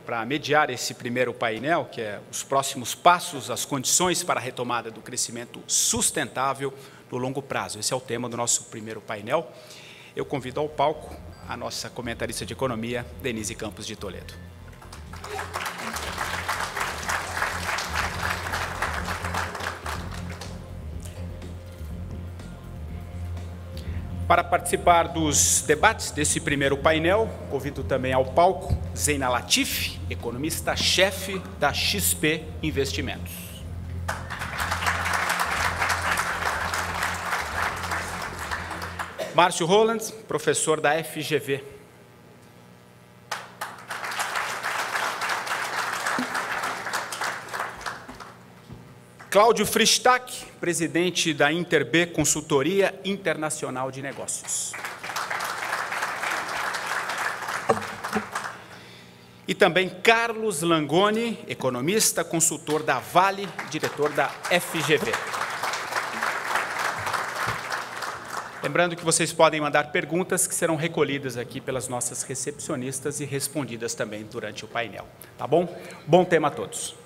para mediar esse primeiro painel, que é os próximos passos, as condições para a retomada do crescimento sustentável no longo prazo. Esse é o tema do nosso primeiro painel. Eu convido ao palco a nossa comentarista de economia, Denise Campos de Toledo. Para participar dos debates desse primeiro painel, convido também ao palco Zeina Latif, economista-chefe da XP Investimentos. Márcio Roland, professor da FGV. Cláudio Fristac, presidente da Interb Consultoria Internacional de Negócios. E também Carlos Langoni, economista, consultor da Vale, diretor da FGV. Lembrando que vocês podem mandar perguntas que serão recolhidas aqui pelas nossas recepcionistas e respondidas também durante o painel. Tá bom? Bom tema a todos.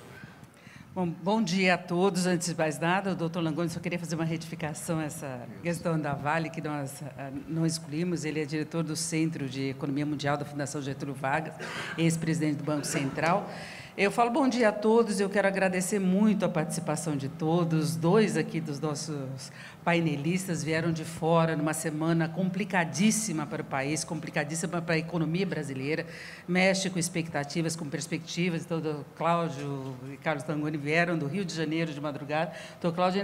Bom dia a todos. Antes de mais nada, o doutor Langoni só queria fazer uma retificação a essa questão da Vale, que nós não excluímos. Ele é diretor do Centro de Economia Mundial da Fundação Getúlio Vargas, ex-presidente do Banco Central. Eu falo bom dia a todos, eu quero agradecer muito a participação de todos. Dois aqui dos nossos painelistas vieram de fora numa semana complicadíssima para o país, complicadíssima para a economia brasileira, mexe com expectativas, com perspectivas. Então, o Cláudio e Carlos Langoni vieram do Rio de Janeiro de madrugada. Então, o Cláudio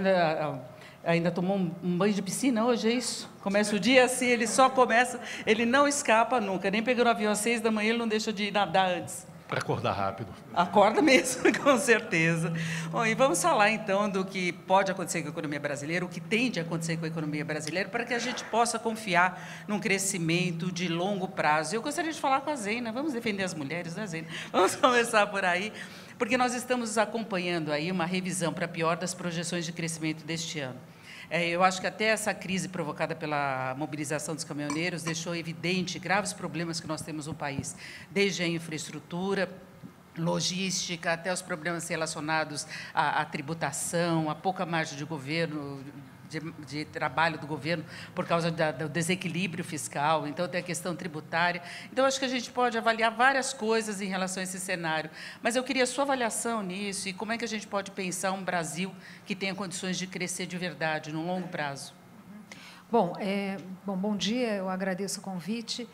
ainda tomou um banho de piscina hoje, é isso? Começa o dia assim, ele só começa, ele não escapa nunca, nem pegando o avião às 6 da manhã, ele não deixa de nadar antes. Para acordar rápido. Acorda mesmo, com certeza. Bom, e vamos falar, então, do que pode acontecer com a economia brasileira, o que tende a acontecer com a economia brasileira, para que a gente possa confiar num crescimento de longo prazo. Eu gostaria de falar com a Zeina, vamos defender as mulheres, né, Zeina? Vamos começar por aí, porque nós estamos acompanhando aí uma revisão para pior das projeções de crescimento deste ano. Eu acho que até essa crise provocada pela mobilização dos caminhoneiros deixou evidente graves problemas que nós temos no país, desde a infraestrutura, logística, até os problemas relacionados à tributação, a pouca margem de governo, de trabalho do governo por causa do desequilíbrio fiscal. Então, tem a questão tributária. Então, acho que a gente pode avaliar várias coisas em relação a esse cenário, mas eu queria a sua avaliação nisso e como é que a gente pode pensar um Brasil que tenha condições de crescer de verdade, no longo prazo. Bom, bom dia, eu agradeço o convite.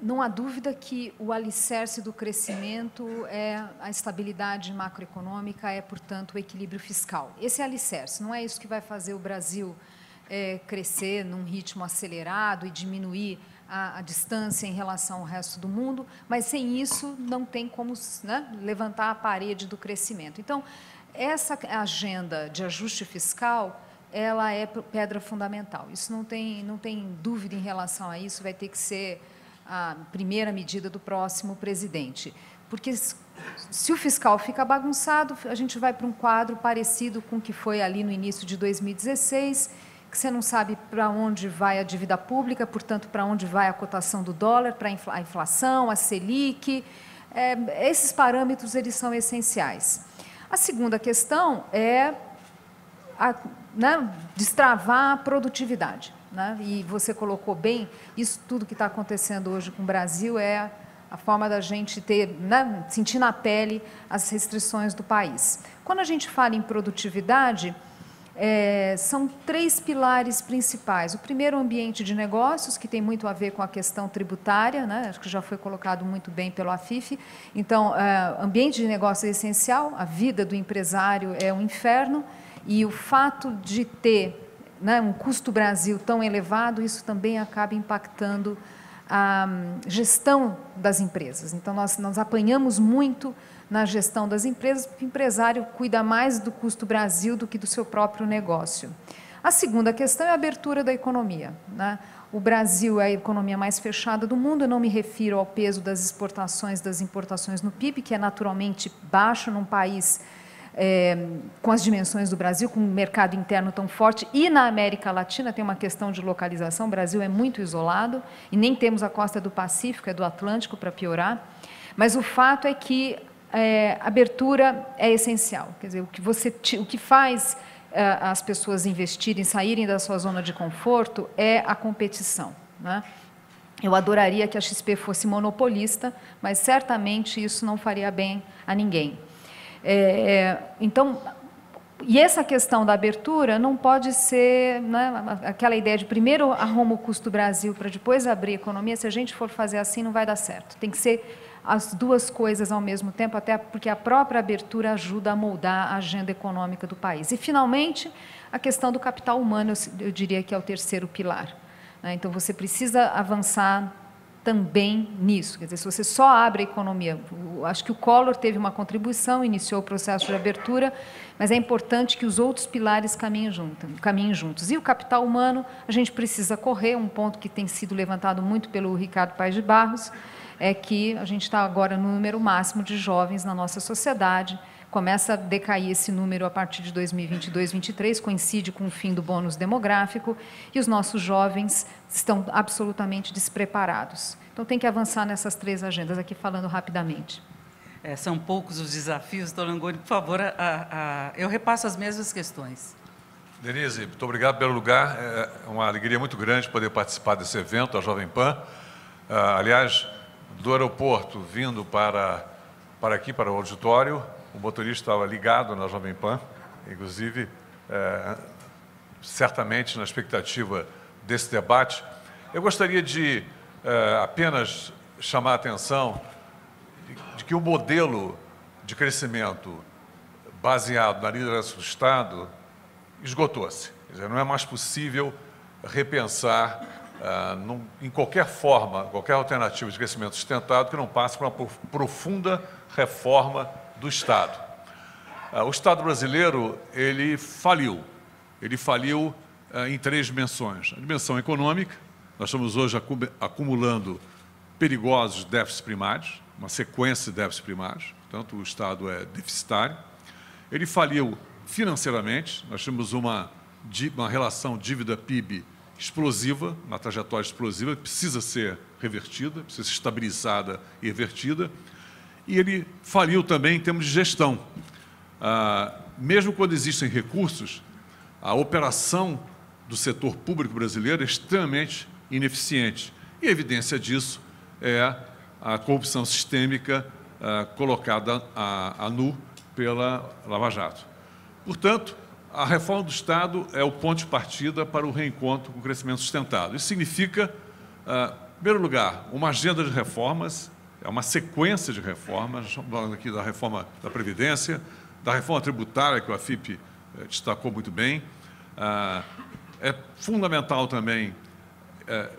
Não há dúvida que o alicerce do crescimento é a estabilidade macroeconômica, portanto, o equilíbrio fiscal. Esse é alicerce, não é isso que vai fazer o Brasil crescer num ritmo acelerado e diminuir a distância em relação ao resto do mundo, mas sem isso não tem como, né, levantar a parede do crescimento. Então, essa agenda de ajuste fiscal, ela é pedra fundamental. Isso não tem dúvida em relação a isso, vai ter que ser a primeira medida do próximo presidente. Porque se o fiscal fica bagunçado, a gente vai para um quadro parecido com o que foi ali no início de 2016, que você não sabe para onde vai a dívida pública, portanto, para onde vai a cotação do dólar, para a inflação, a Selic. Esses parâmetros, eles são essenciais. A segunda questão é destravar a produtividade. Né? E você colocou bem, isso tudo que está acontecendo hoje com o Brasil é a forma da gente sentir na pele as restrições do país. Quando a gente fala em produtividade, são 3 pilares principais. O primeiro, o ambiente de negócios, que tem muito a ver com a questão tributária, né? Acho que já foi colocado muito bem pelo Afif. Então, ambiente de negócio é essencial, a vida do empresário é um inferno, e o fato de ter um custo Brasil tão elevado, isso também acaba impactando a gestão das empresas. Então, nós apanhamos muito na gestão das empresas, porque o empresário cuida mais do custo Brasil do que do seu próprio negócio. A segunda questão é a abertura da economia. Né? O Brasil é a economia mais fechada do mundo, eu não me refiro ao peso das exportações, das importações no PIB, que é naturalmente baixo num país com as dimensões do Brasil, com um mercado interno tão forte, e na América Latina tem uma questão de localização, o Brasil é muito isolado, e nem temos a costa do Pacífico, é do Atlântico, para piorar. Mas o fato é que abertura é essencial. Quer dizer, o que faz as pessoas investirem, saírem da sua zona de conforto é a competição, né? Eu adoraria que a XP fosse monopolista, mas certamente isso não faria bem a ninguém. Então, e essa questão da abertura não pode ser, né, aquela ideia de primeiro arruma o custo do Brasil para depois abrir a economia. Se a gente for fazer assim, não vai dar certo. Tem que ser as duas coisas ao mesmo tempo, até porque a própria abertura ajuda a moldar a agenda econômica do país. E, finalmente, a questão do capital humano, eu diria que é o terceiro pilar. Então, você precisa avançar também nisso. Quer dizer, se você só abre a economia, acho que o Collor teve uma contribuição, iniciou o processo de abertura, mas é importante que os outros pilares caminhem juntos. E o capital humano, a gente precisa correr, um ponto que tem sido levantado muito pelo Ricardo Paes de Barros, é que a gente está agora no número máximo de jovens na nossa sociedade, começa a decair esse número a partir de 2022, 2023, coincide com o fim do bônus demográfico, e os nossos jovens estão absolutamente despreparados. Então, tem que avançar nessas três agendas, aqui falando rapidamente. São poucos os desafios, doutor Langoni, por favor, eu repasso as mesmas questões. Denise, muito obrigado pelo lugar, é uma alegria muito grande poder participar desse evento, a Jovem Pan. Aliás, do aeroporto, vindo para aqui, para o auditório, o motorista estava ligado na Jovem Pan, inclusive, certamente na expectativa desse debate. Eu gostaria de apenas chamar a atenção de que o modelo de crescimento baseado na liderança do Estado esgotou-se. Quer dizer, não é mais possível repensar em qualquer forma, qualquer alternativa de crescimento sustentado que não passe por uma profunda reforma do Estado. O Estado brasileiro, ele faliu em três dimensões. A dimensão econômica, nós estamos hoje acumulando perigosos déficits primários, uma sequência de déficits primários, portanto, o Estado é deficitário. Ele faliu financeiramente, nós temos uma relação dívida-PIB explosiva, uma trajetória explosiva, que precisa ser revertida, precisa ser estabilizada e revertida. E ele faliu também em termos de gestão. Mesmo quando existem recursos, a operação do setor público brasileiro é extremamente ineficiente. E a evidência disso é a corrupção sistêmica colocada a nu pela Lava Jato. Portanto, a reforma do Estado é o ponto de partida para o reencontro com o crescimento sustentado. Isso significa, em primeiro lugar, uma agenda de reformas, é uma sequência de reformas, estamos falando aqui da reforma da Previdência, da reforma tributária, que o AFIP destacou muito bem. É fundamental também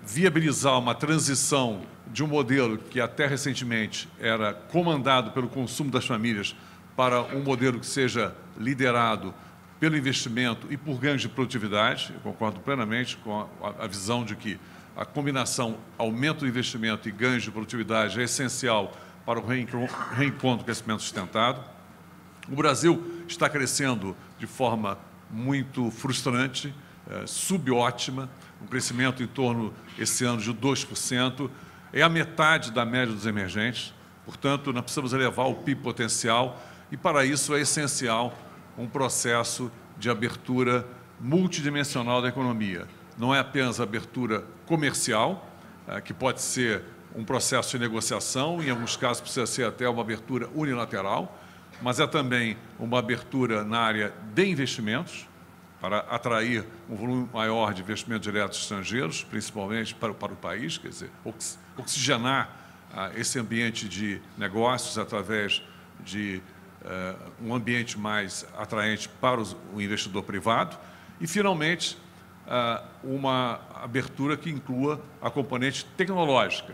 viabilizar uma transição de um modelo que até recentemente era comandado pelo consumo das famílias para um modelo que seja liderado pelo investimento e por ganhos de produtividade. Eu concordo plenamente com a visão de que a combinação aumento do investimento e ganhos de produtividade é essencial para o reencontro do crescimento sustentado. O Brasil está crescendo de forma muito frustrante, subótima, um crescimento em torno, esse ano, de 2%, é a metade da média dos emergentes, portanto, nós precisamos elevar o PIB potencial e, para isso, é essencial um processo de abertura multidimensional da economia. Não é apenas a abertura comercial, que pode ser um processo de negociação, em alguns casos precisa ser até uma abertura unilateral, mas é também uma abertura na área de investimentos, para atrair um volume maior de investimentos diretos estrangeiros, principalmente para o país, quer dizer, oxigenar esse ambiente de negócios através de um ambiente mais atraente para o investidor privado e, finalmente, uma abertura que inclua a componente tecnológica.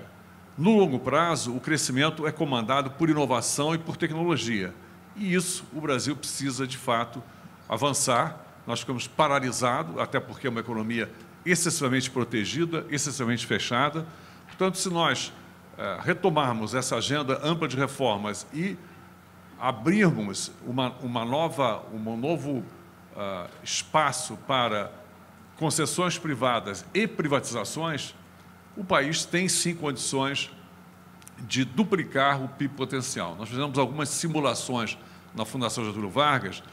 No longo prazo, o crescimento é comandado por inovação e por tecnologia. E isso o Brasil precisa, de fato, avançar. Nós ficamos paralisados, até porque é uma economia excessivamente protegida, excessivamente fechada. Portanto, se nós retomarmos essa agenda ampla de reformas e abrirmos um novo espaço para concessões privadas e privatizações, o país tem, sim, condições de duplicar o PIB potencial. Nós fizemos algumas simulações na Fundação Getúlio Vargas,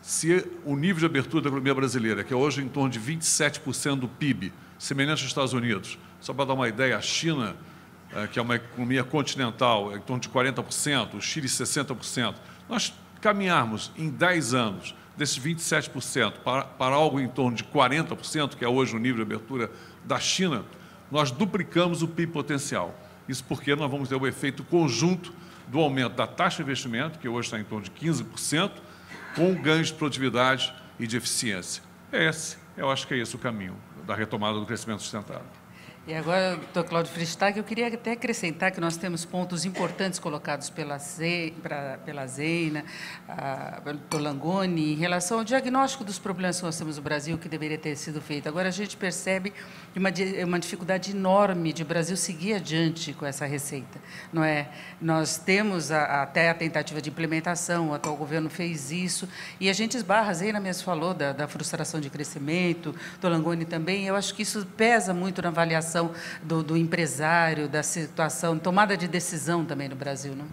se o nível de abertura da economia brasileira, que é hoje em torno de 27% do PIB, semelhante aos Estados Unidos, só para dar uma ideia, a China, que é uma economia continental, é em torno de 40%, o Chile 60%, nós caminharmos em 10 anos desses 27% para algo em torno de 40%, que é hoje o nível de abertura da China, nós duplicamos o PIB potencial. Isso porque nós vamos ter o efeito conjunto do aumento da taxa de investimento, que hoje está em torno de 15%, com ganhos de produtividade e de eficiência. Eu acho que é esse o caminho da retomada do crescimento sustentável. E agora, doutor Cláudio Fristag, eu queria até acrescentar que nós temos pontos importantes colocados pela Zeina, pelo doutor Langoni, em relação ao diagnóstico dos problemas que nós temos no Brasil, que deveria ter sido feito. Agora, a gente percebe uma dificuldade enorme de o Brasil seguir adiante com essa receita, não é? Nós temos até a tentativa de implementação, o atual governo fez isso, e a gente esbarra, a Zeina mesmo falou da frustração de crescimento, o doutor Langoni também, eu acho que isso pesa muito na avaliação do empresário, da situação, tomada de decisão também no Brasil, não?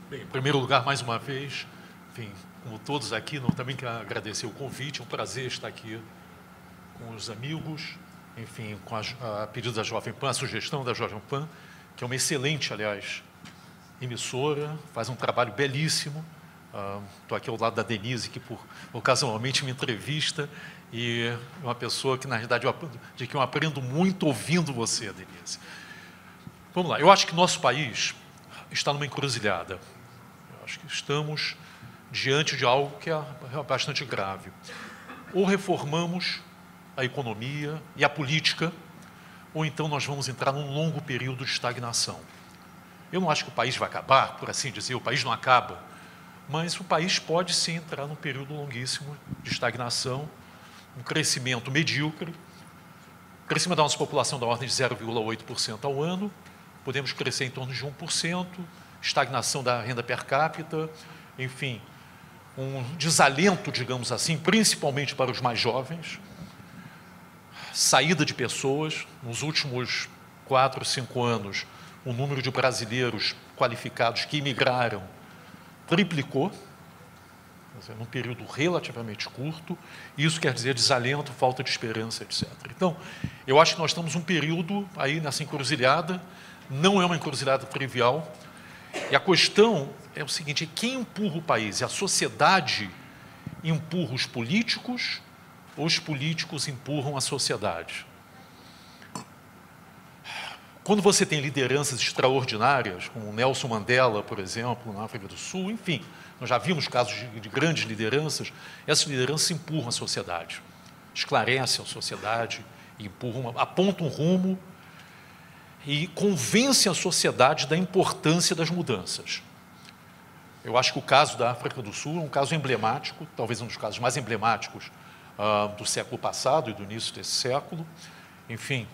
Bem, em primeiro lugar, mais uma vez, enfim, como todos aqui, também quero agradecer o convite, é um prazer estar aqui com os amigos, enfim, com a pedido da Jovem Pan, a sugestão da Jovem Pan, que é uma excelente, aliás, emissora, faz um trabalho belíssimo. Estou aqui ao lado da Denise, que ocasionalmente me entrevista, e é uma pessoa que, na realidade, eu aprendo muito ouvindo você, Denise. Vamos lá, eu acho que nosso país está numa encruzilhada. Eu acho que estamos diante de algo que é bastante grave. Ou reformamos a economia e a política, ou então nós vamos entrar num longo período de estagnação. Eu não acho que o país vai acabar, por assim dizer, o país não acaba, mas o país pode sim entrar num período longuíssimo de estagnação, um crescimento medíocre, crescimento da nossa população da ordem de 0,8% ao ano, podemos crescer em torno de 1%, estagnação da renda per capita, enfim, um desalento, digamos assim, principalmente para os mais jovens, saída de pessoas. Nos últimos 4, 5 anos, o número de brasileiros qualificados que imigraram triplicou, num período relativamente curto. Isso quer dizer desalento, falta de esperança, etc. Então, eu acho que nós estamos um período aí nessa encruzilhada, não é uma encruzilhada trivial, e a questão é o seguinte: quem empurra o país? É a sociedade empurra os políticos ou os políticos empurram a sociedade? Quando você tem lideranças extraordinárias, como Nelson Mandela, por exemplo, na África do Sul, enfim, nós já vimos casos de grandes lideranças, essas lideranças empurram a sociedade, esclarecem a sociedade, empurram, apontam um rumo e convencem a sociedade da importância das mudanças. Eu acho que o caso da África do Sul é um caso emblemático, talvez um dos casos mais emblemáticos do século passado e do início desse século, enfim.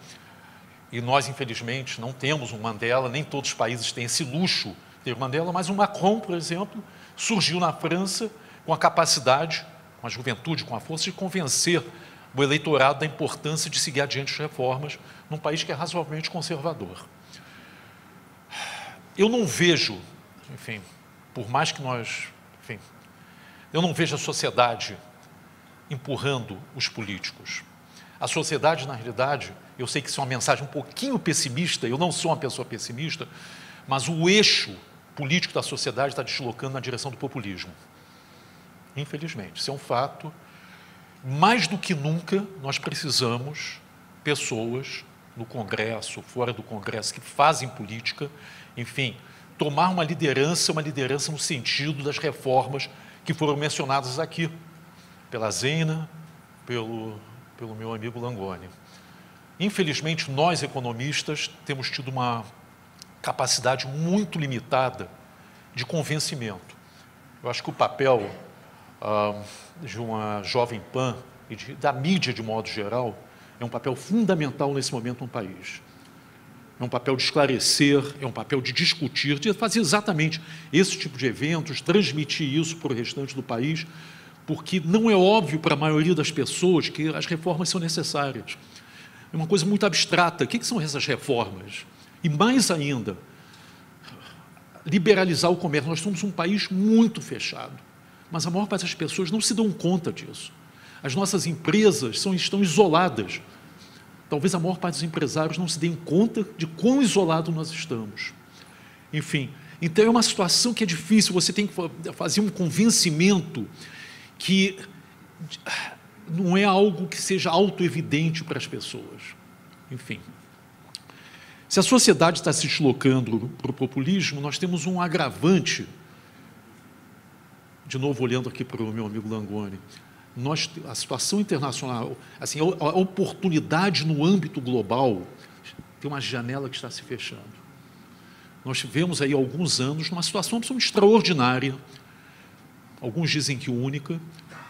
E nós, infelizmente, não temos um Mandela, nem todos os países têm esse luxo de ter Mandela, mas o Macron, por exemplo, surgiu na França com a capacidade, com a juventude, com a força de convencer o eleitorado da importância de seguir adiante as reformas num país que é razoavelmente conservador. Eu não vejo, enfim, por mais que nós, enfim, eu não vejo a sociedade empurrando os políticos. A sociedade, na realidade, eu sei que isso é uma mensagem um pouquinho pessimista, eu não sou uma pessoa pessimista, mas o eixo político da sociedade está deslocando na direção do populismo. Infelizmente, isso é um fato. Mais do que nunca, nós precisamos pessoas no Congresso, fora do Congresso, que fazem política, enfim, tomar uma liderança no sentido das reformas que foram mencionadas aqui, pela Zeina, pelo meu amigo Langoni. Infelizmente, nós, economistas, temos tido uma capacidade muito limitada de convencimento. Eu acho que o papel de uma Jovem Pan e da mídia, de modo geral, é um papel fundamental nesse momento no país. É um papel de esclarecer, é um papel de discutir, de fazer exatamente esse tipo de eventos, transmitir isso para o restante do país, porque não é óbvio para a maioria das pessoas que as reformas são necessárias. É uma coisa muito abstrata. O que são essas reformas? E mais ainda, liberalizar o comércio. Nós somos um país muito fechado, mas a maior parte das pessoas não se dão conta disso. As nossas empresas estão isoladas. Talvez a maior parte dos empresários não se deem conta de quão isolado nós estamos. Enfim, então é uma situação que é difícil, você tem que fazer um convencimento que não é algo que seja autoevidente para as pessoas. Enfim, se a sociedade está se deslocando para o populismo, nós temos um agravante, de novo olhando aqui para o meu amigo Langoni, a situação internacional, assim, a oportunidade no âmbito global, tem uma janela que está se fechando. Nós tivemos aí há alguns anos numa situação absolutamente extraordinária, alguns dizem que única,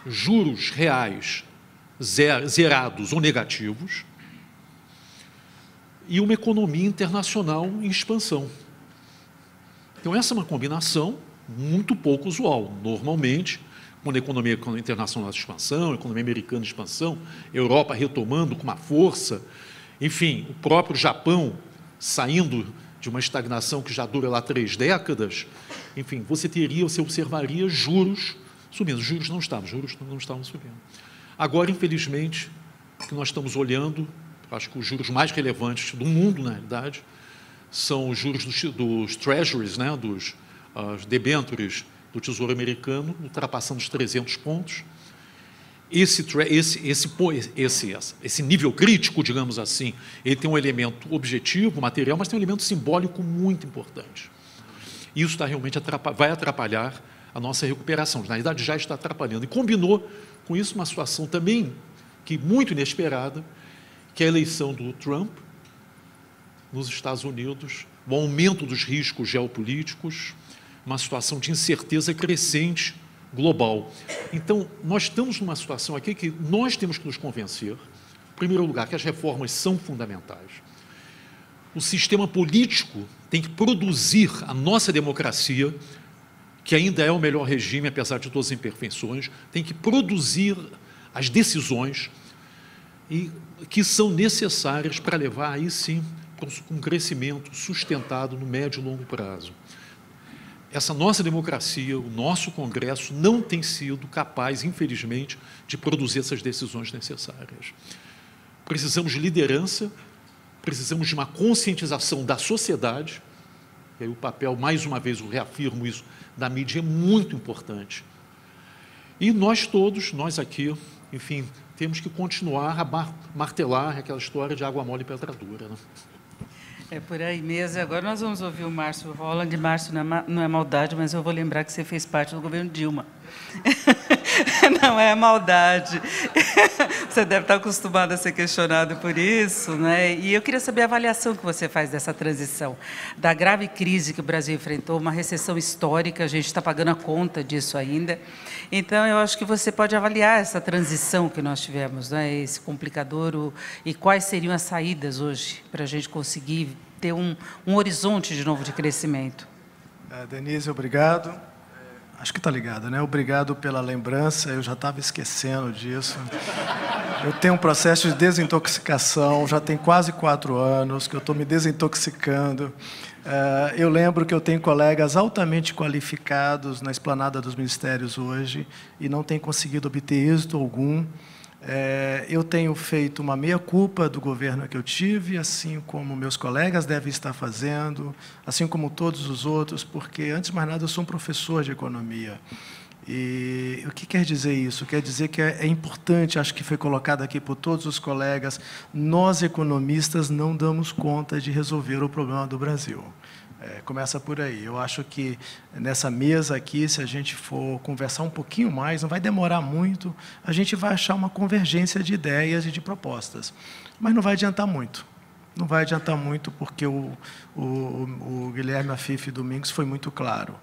juros reais zerados ou negativos, e uma economia internacional em expansão. Então, essa é uma combinação muito pouco usual. Normalmente, quando a economia internacional de expansão, a economia americana de expansão, Europa retomando com uma força, enfim, o próprio Japão saindo de uma estagnação que já dura lá 3 décadas, enfim, você observaria juros subindo. Os juros não estavam subindo. Agora, infelizmente, o que nós estamos olhando, acho que os juros mais relevantes do mundo, na realidade, são os juros dos treasuries, né, dos debêntures do Tesouro Americano, ultrapassando os 300 pontos. Esse nível crítico, digamos assim, ele tem um elemento objetivo, material, mas tem um elemento simbólico muito importante. Isso realmente vai atrapalhar a nossa recuperação. Na verdade, já está atrapalhando. E combinou com isso uma situação também muito inesperada, que é a eleição do Trump nos Estados Unidos, o aumento dos riscos geopolíticos, uma situação de incerteza crescente global. Então, nós estamos numa situação aqui que nós temos que nos convencer, em primeiro lugar, que as reformas são fundamentais. O sistema político tem que produzir a nossa democracia, que ainda é o melhor regime, apesar de todas as imperfeições, tem que produzir as decisões que são necessárias para levar, aí sim, para um crescimento sustentado no médio e longo prazo. Essa nossa democracia, o nosso Congresso, não tem sido capaz, infelizmente, de produzir essas decisões necessárias. Precisamos de liderança, precisamos de uma conscientização da sociedade, e aí o papel, mais uma vez, eu reafirmo isso, da mídia é muito importante. E nós todos, nós aqui, enfim, temos que continuar a martelar aquela história de água mole e pedra dura, né? É por aí mesmo. Agora nós vamos ouvir o Márcio Holland. Márcio, não é maldade, mas eu vou lembrar que você fez parte do governo Dilma. Não é maldade. Você deve estar acostumado a ser questionado por isso, né? E eu queria saber a avaliação que você faz dessa transição, da grave crise que o Brasil enfrentou, uma recessão histórica, a gente está pagando a conta disso ainda. Então, eu acho que você pode avaliar essa transição que nós tivemos, né? Esse complicador, e quais seriam as saídas hoje para a gente conseguir ter um horizonte de novo de crescimento. Denise, obrigado. Acho que está ligado, né? Obrigado pela lembrança, eu já estava esquecendo disso. Eu tenho um processo de desintoxicação, já tem quase 4 anos que eu estou me desintoxicando. Eu lembro que eu tenho colegas altamente qualificados na esplanada dos ministérios hoje e não tenho conseguido obter êxito algum. Eu tenho feito uma meia-culpa do governo que eu tive, assim como meus colegas devem estar fazendo, assim como todos os outros, porque, antes de mais nada, eu sou um professor de economia. E o que quer dizer isso? Quer dizer que é importante, acho que foi colocado aqui por todos os colegas, nós, economistas, não damos conta de resolver o problema do Brasil. Começa por aí. Eu acho que nessa mesa aqui, se a gente for conversar um pouquinho mais, não vai demorar muito, a gente vai achar uma convergência de ideias e de propostas. Mas não vai adiantar muito. Não vai adiantar muito porque o Guilherme Afife Domingos foi muito claro.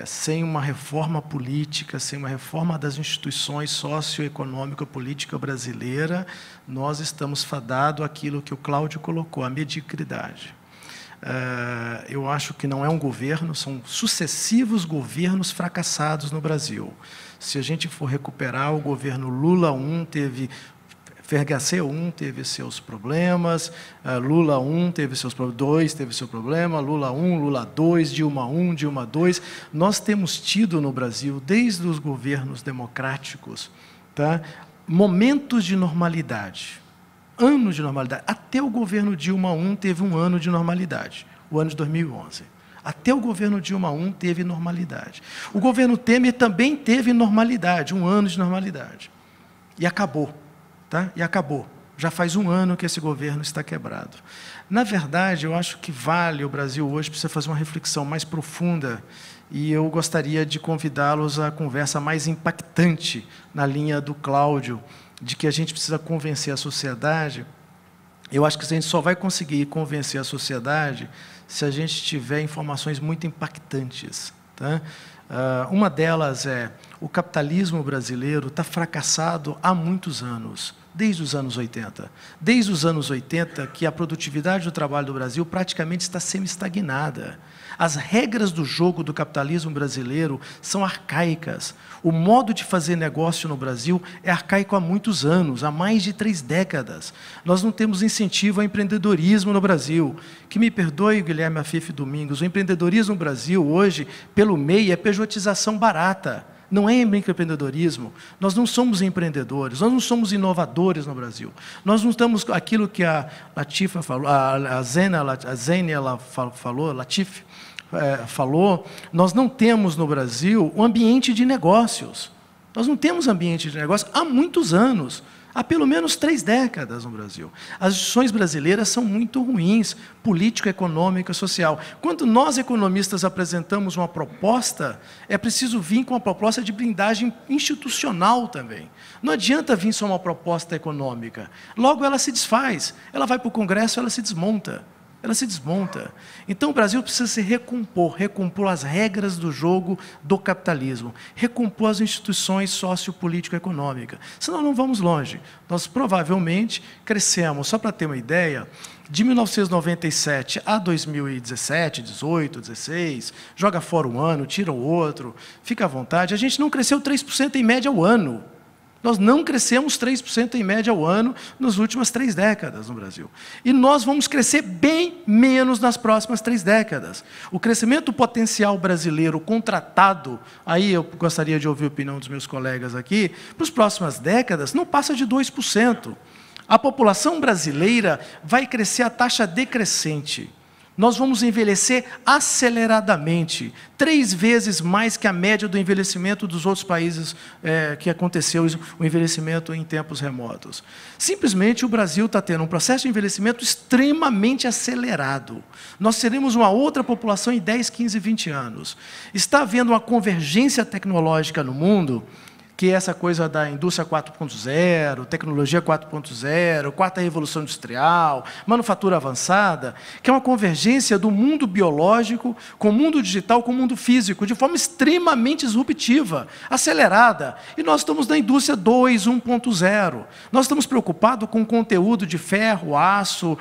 Sem uma reforma política, sem uma reforma das instituições socioeconômico-política brasileira, nós estamos fadados àquilo que o Cláudio colocou, a mediocridade. Eu acho que não é um governo, são sucessivos governos fracassados no Brasil. Se a gente for recuperar, o governo Lula I FHC 1 teve seus problemas, Lula 1 teve seus problemas, 2 teve seu problema, Lula 1, Lula 2, Dilma 1, Dilma 2. Nós temos tido no Brasil, desde os governos democráticos, tá, momentos de normalidade, anos de normalidade. Até o governo Dilma 1 teve um ano de normalidade, o ano de 2011. Até o governo Dilma 1 teve normalidade. O governo Temer também teve normalidade, um ano de normalidade. E acabou. Tá? E acabou. Já faz um ano que esse governo está quebrado. Na verdade, eu acho que vale, o Brasil hoje precisa fazer uma reflexão mais profunda, e eu gostaria de convidá-los à conversa mais impactante na linha do Cláudio, de que a gente precisa convencer a sociedade. Eu acho que a gente só vai conseguir convencer a sociedade se a gente tiver informações muito impactantes. Tá? Uma delas é: o capitalismo brasileiro está fracassado há muitos anos, desde os anos 80. Desde os anos 80, que a produtividade do trabalho do Brasil praticamente está semi-estagnada. As regras do jogo do capitalismo brasileiro são arcaicas. O modo de fazer negócio no Brasil é arcaico há muitos anos, há mais de 3 décadas. Nós não temos incentivo ao empreendedorismo no Brasil. Que me perdoe, Guilherme Afife Domingos, o empreendedorismo no Brasil hoje, pelo MEI, é pejotização barata. Não é microempreendedorismo. Nós não somos empreendedores, nós não somos inovadores no Brasil. Nós não estamos aquilo que a Latifa falou, a Zênia falou, Latif falou, nós não temos no Brasil um ambiente de negócios. Nós não temos ambiente de negócios há muitos anos. Há pelo menos 3 décadas no Brasil. As instituições brasileiras são muito ruins, política, econômica, social. Quando nós, economistas, apresentamos uma proposta, é preciso vir com uma proposta de blindagem institucional também. Não adianta vir só uma proposta econômica. Logo ela se desfaz, ela vai para o Congresso, ela se desmonta. Ela se desmonta. Então, o Brasil precisa se recompor as regras do jogo do capitalismo, recompor as instituições sociopolítico-econômicas. Senão, não vamos longe. Nós, provavelmente, crescemos, só para ter uma ideia, de 1997 a 2017, 18, 16, joga fora um ano, tira o outro, fica à vontade, a gente não cresceu 3% em média ao ano. Nós não crescemos 3% em média ao ano nas últimas 3 décadas no Brasil. E nós vamos crescer bem menos nas próximas 3 décadas. O crescimento potencial brasileiro contratado, aí eu gostaria de ouvir a opinião dos meus colegas aqui, para as próximas décadas, não passa de 2%. A população brasileira vai crescer a taxa decrescente. Nós vamos envelhecer aceleradamente, 3 vezes mais que a média do envelhecimento dos outros países que aconteceu, o envelhecimento em tempos remotos. Simplesmente o Brasil está tendo um processo de envelhecimento extremamente acelerado. Nós teremos uma outra população em 10, 15, 20 anos. Está havendo uma convergência tecnológica no mundo, que é essa coisa da indústria 4.0, tecnologia 4.0, 4ª revolução industrial, manufatura avançada, que é uma convergência do mundo biológico com o mundo digital, com o mundo físico, de forma extremamente disruptiva, acelerada. E nós estamos na indústria 2, 1.0. Nós estamos preocupados com conteúdo de ferro, aço,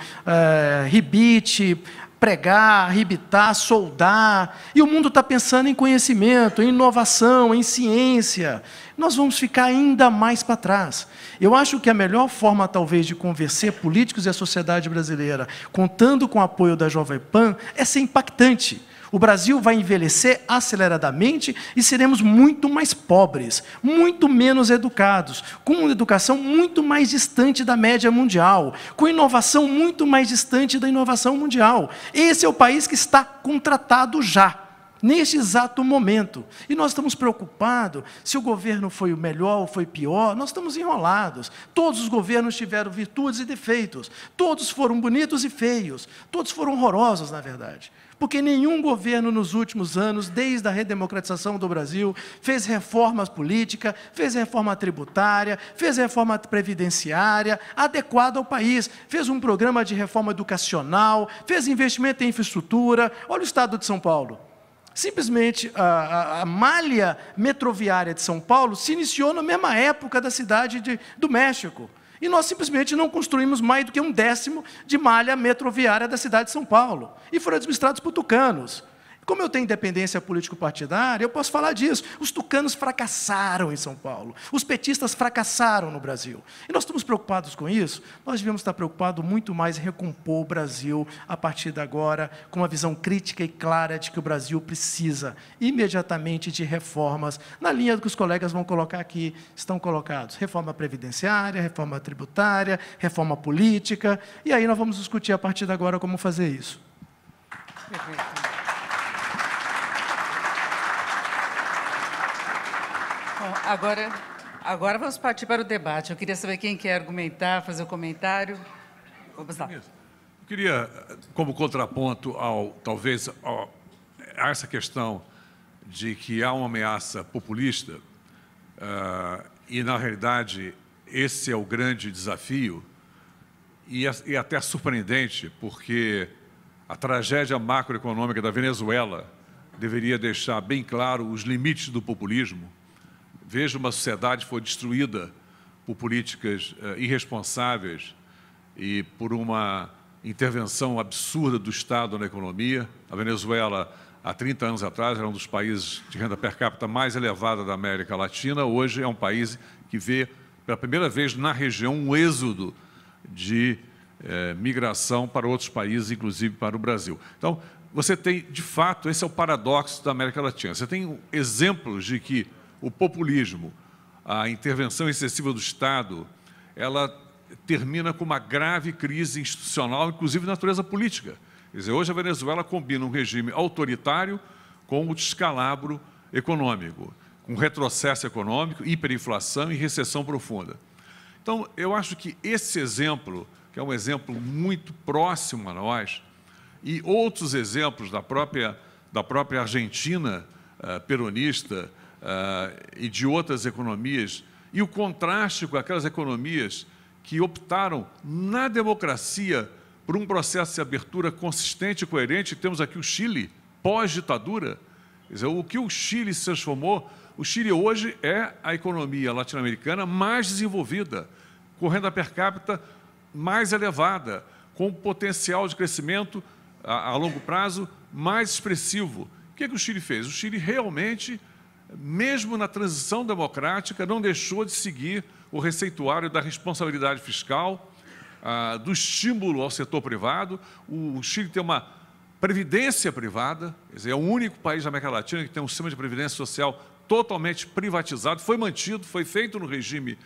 ribite, pregar, ribitar, soldar, e o mundo está pensando em conhecimento, em inovação, em ciência. Nós vamos ficar ainda mais para trás. Eu acho que a melhor forma, talvez, de convencer políticos e a sociedade brasileira, contando com o apoio da Jovem Pan, é ser impactante. O Brasil vai envelhecer aceleradamente e seremos muito mais pobres, muito menos educados, com uma educação muito mais distante da média mundial, com inovação muito mais distante da inovação mundial. Esse é o país que está contratado já, neste exato momento. E nós estamos preocupados se o governo foi o melhor ou foi pior. Nós estamos enrolados. Todos os governos tiveram virtudes e defeitos. Todos foram bonitos e feios. Todos foram horrorosos, na verdade. Porque nenhum governo nos últimos anos, desde a redemocratização do Brasil, fez reformas políticas, fez reforma tributária, fez reforma previdenciária, adequada ao país, fez um programa de reforma educacional, fez investimento em infraestrutura. Olha o estado de São Paulo. Simplesmente, a malha metroviária de São Paulo se iniciou na mesma época da cidade do México. E nós simplesmente não construímos mais do que 1/10 de malha metroviária da cidade de São Paulo. E foram administrados por tucanos. Como eu tenho independência político-partidária, eu posso falar disso. Os tucanos fracassaram em São Paulo. Os petistas fracassaram no Brasil. E nós estamos preocupados com isso? Nós devemos estar preocupados muito mais em recompor o Brasil, a partir de agora, com uma visão crítica e clara de que o Brasil precisa imediatamente de reformas, na linha do que os colegas vão colocar aqui, estão colocados. Reforma previdenciária, reforma tributária, reforma política, e aí nós vamos discutir a partir de agora como fazer isso. Perfeito. Bom, agora vamos partir para o debate. Eu queria saber quem quer argumentar, fazer o comentário. Vamos lá. Eu queria, como contraponto talvez a essa questão de que há uma ameaça populista, e, na realidade, esse é o grande desafio, e até surpreendente, porque a tragédia macroeconômica da Venezuela deveria deixar bem claro os limites do populismo. Veja, uma sociedade que foi destruída por políticas irresponsáveis e por uma intervenção absurda do Estado na economia. A Venezuela, há 30 anos atrás, era um dos países de renda per capita mais elevada da América Latina. Hoje é um país que vê, pela primeira vez na região, um êxodo de migração para outros países, inclusive para o Brasil. Então, você tem, de fato, esse é o paradoxo da América Latina. Você tem exemplos de que o populismo, a intervenção excessiva do Estado, ela termina com uma grave crise institucional, inclusive de natureza política. Quer dizer, hoje a Venezuela combina um regime autoritário com o descalabro econômico, com retrocesso econômico, hiperinflação e recessão profunda. Então, eu acho que esse exemplo, que é um exemplo muito próximo a nós, e outros exemplos da própria Argentina peronista e de outras economias, e o contraste com aquelas economias que optaram na democracia por um processo de abertura consistente e coerente. Temos aqui o Chile, pós-ditadura. Quer dizer, o que o Chile se transformou, o Chile hoje é a economia latino-americana mais desenvolvida, com renda per capita mais elevada, com potencial de crescimento a longo prazo mais expressivo. O que o Chile fez? O Chile realmente, mesmo na transição democrática, não deixou de seguir o receituário da responsabilidade fiscal, do estímulo ao setor privado. O Chile tem uma previdência privada, quer dizer, é o único país da América Latina que tem um sistema de previdência social totalmente privatizado. Foi mantido, foi feito no regime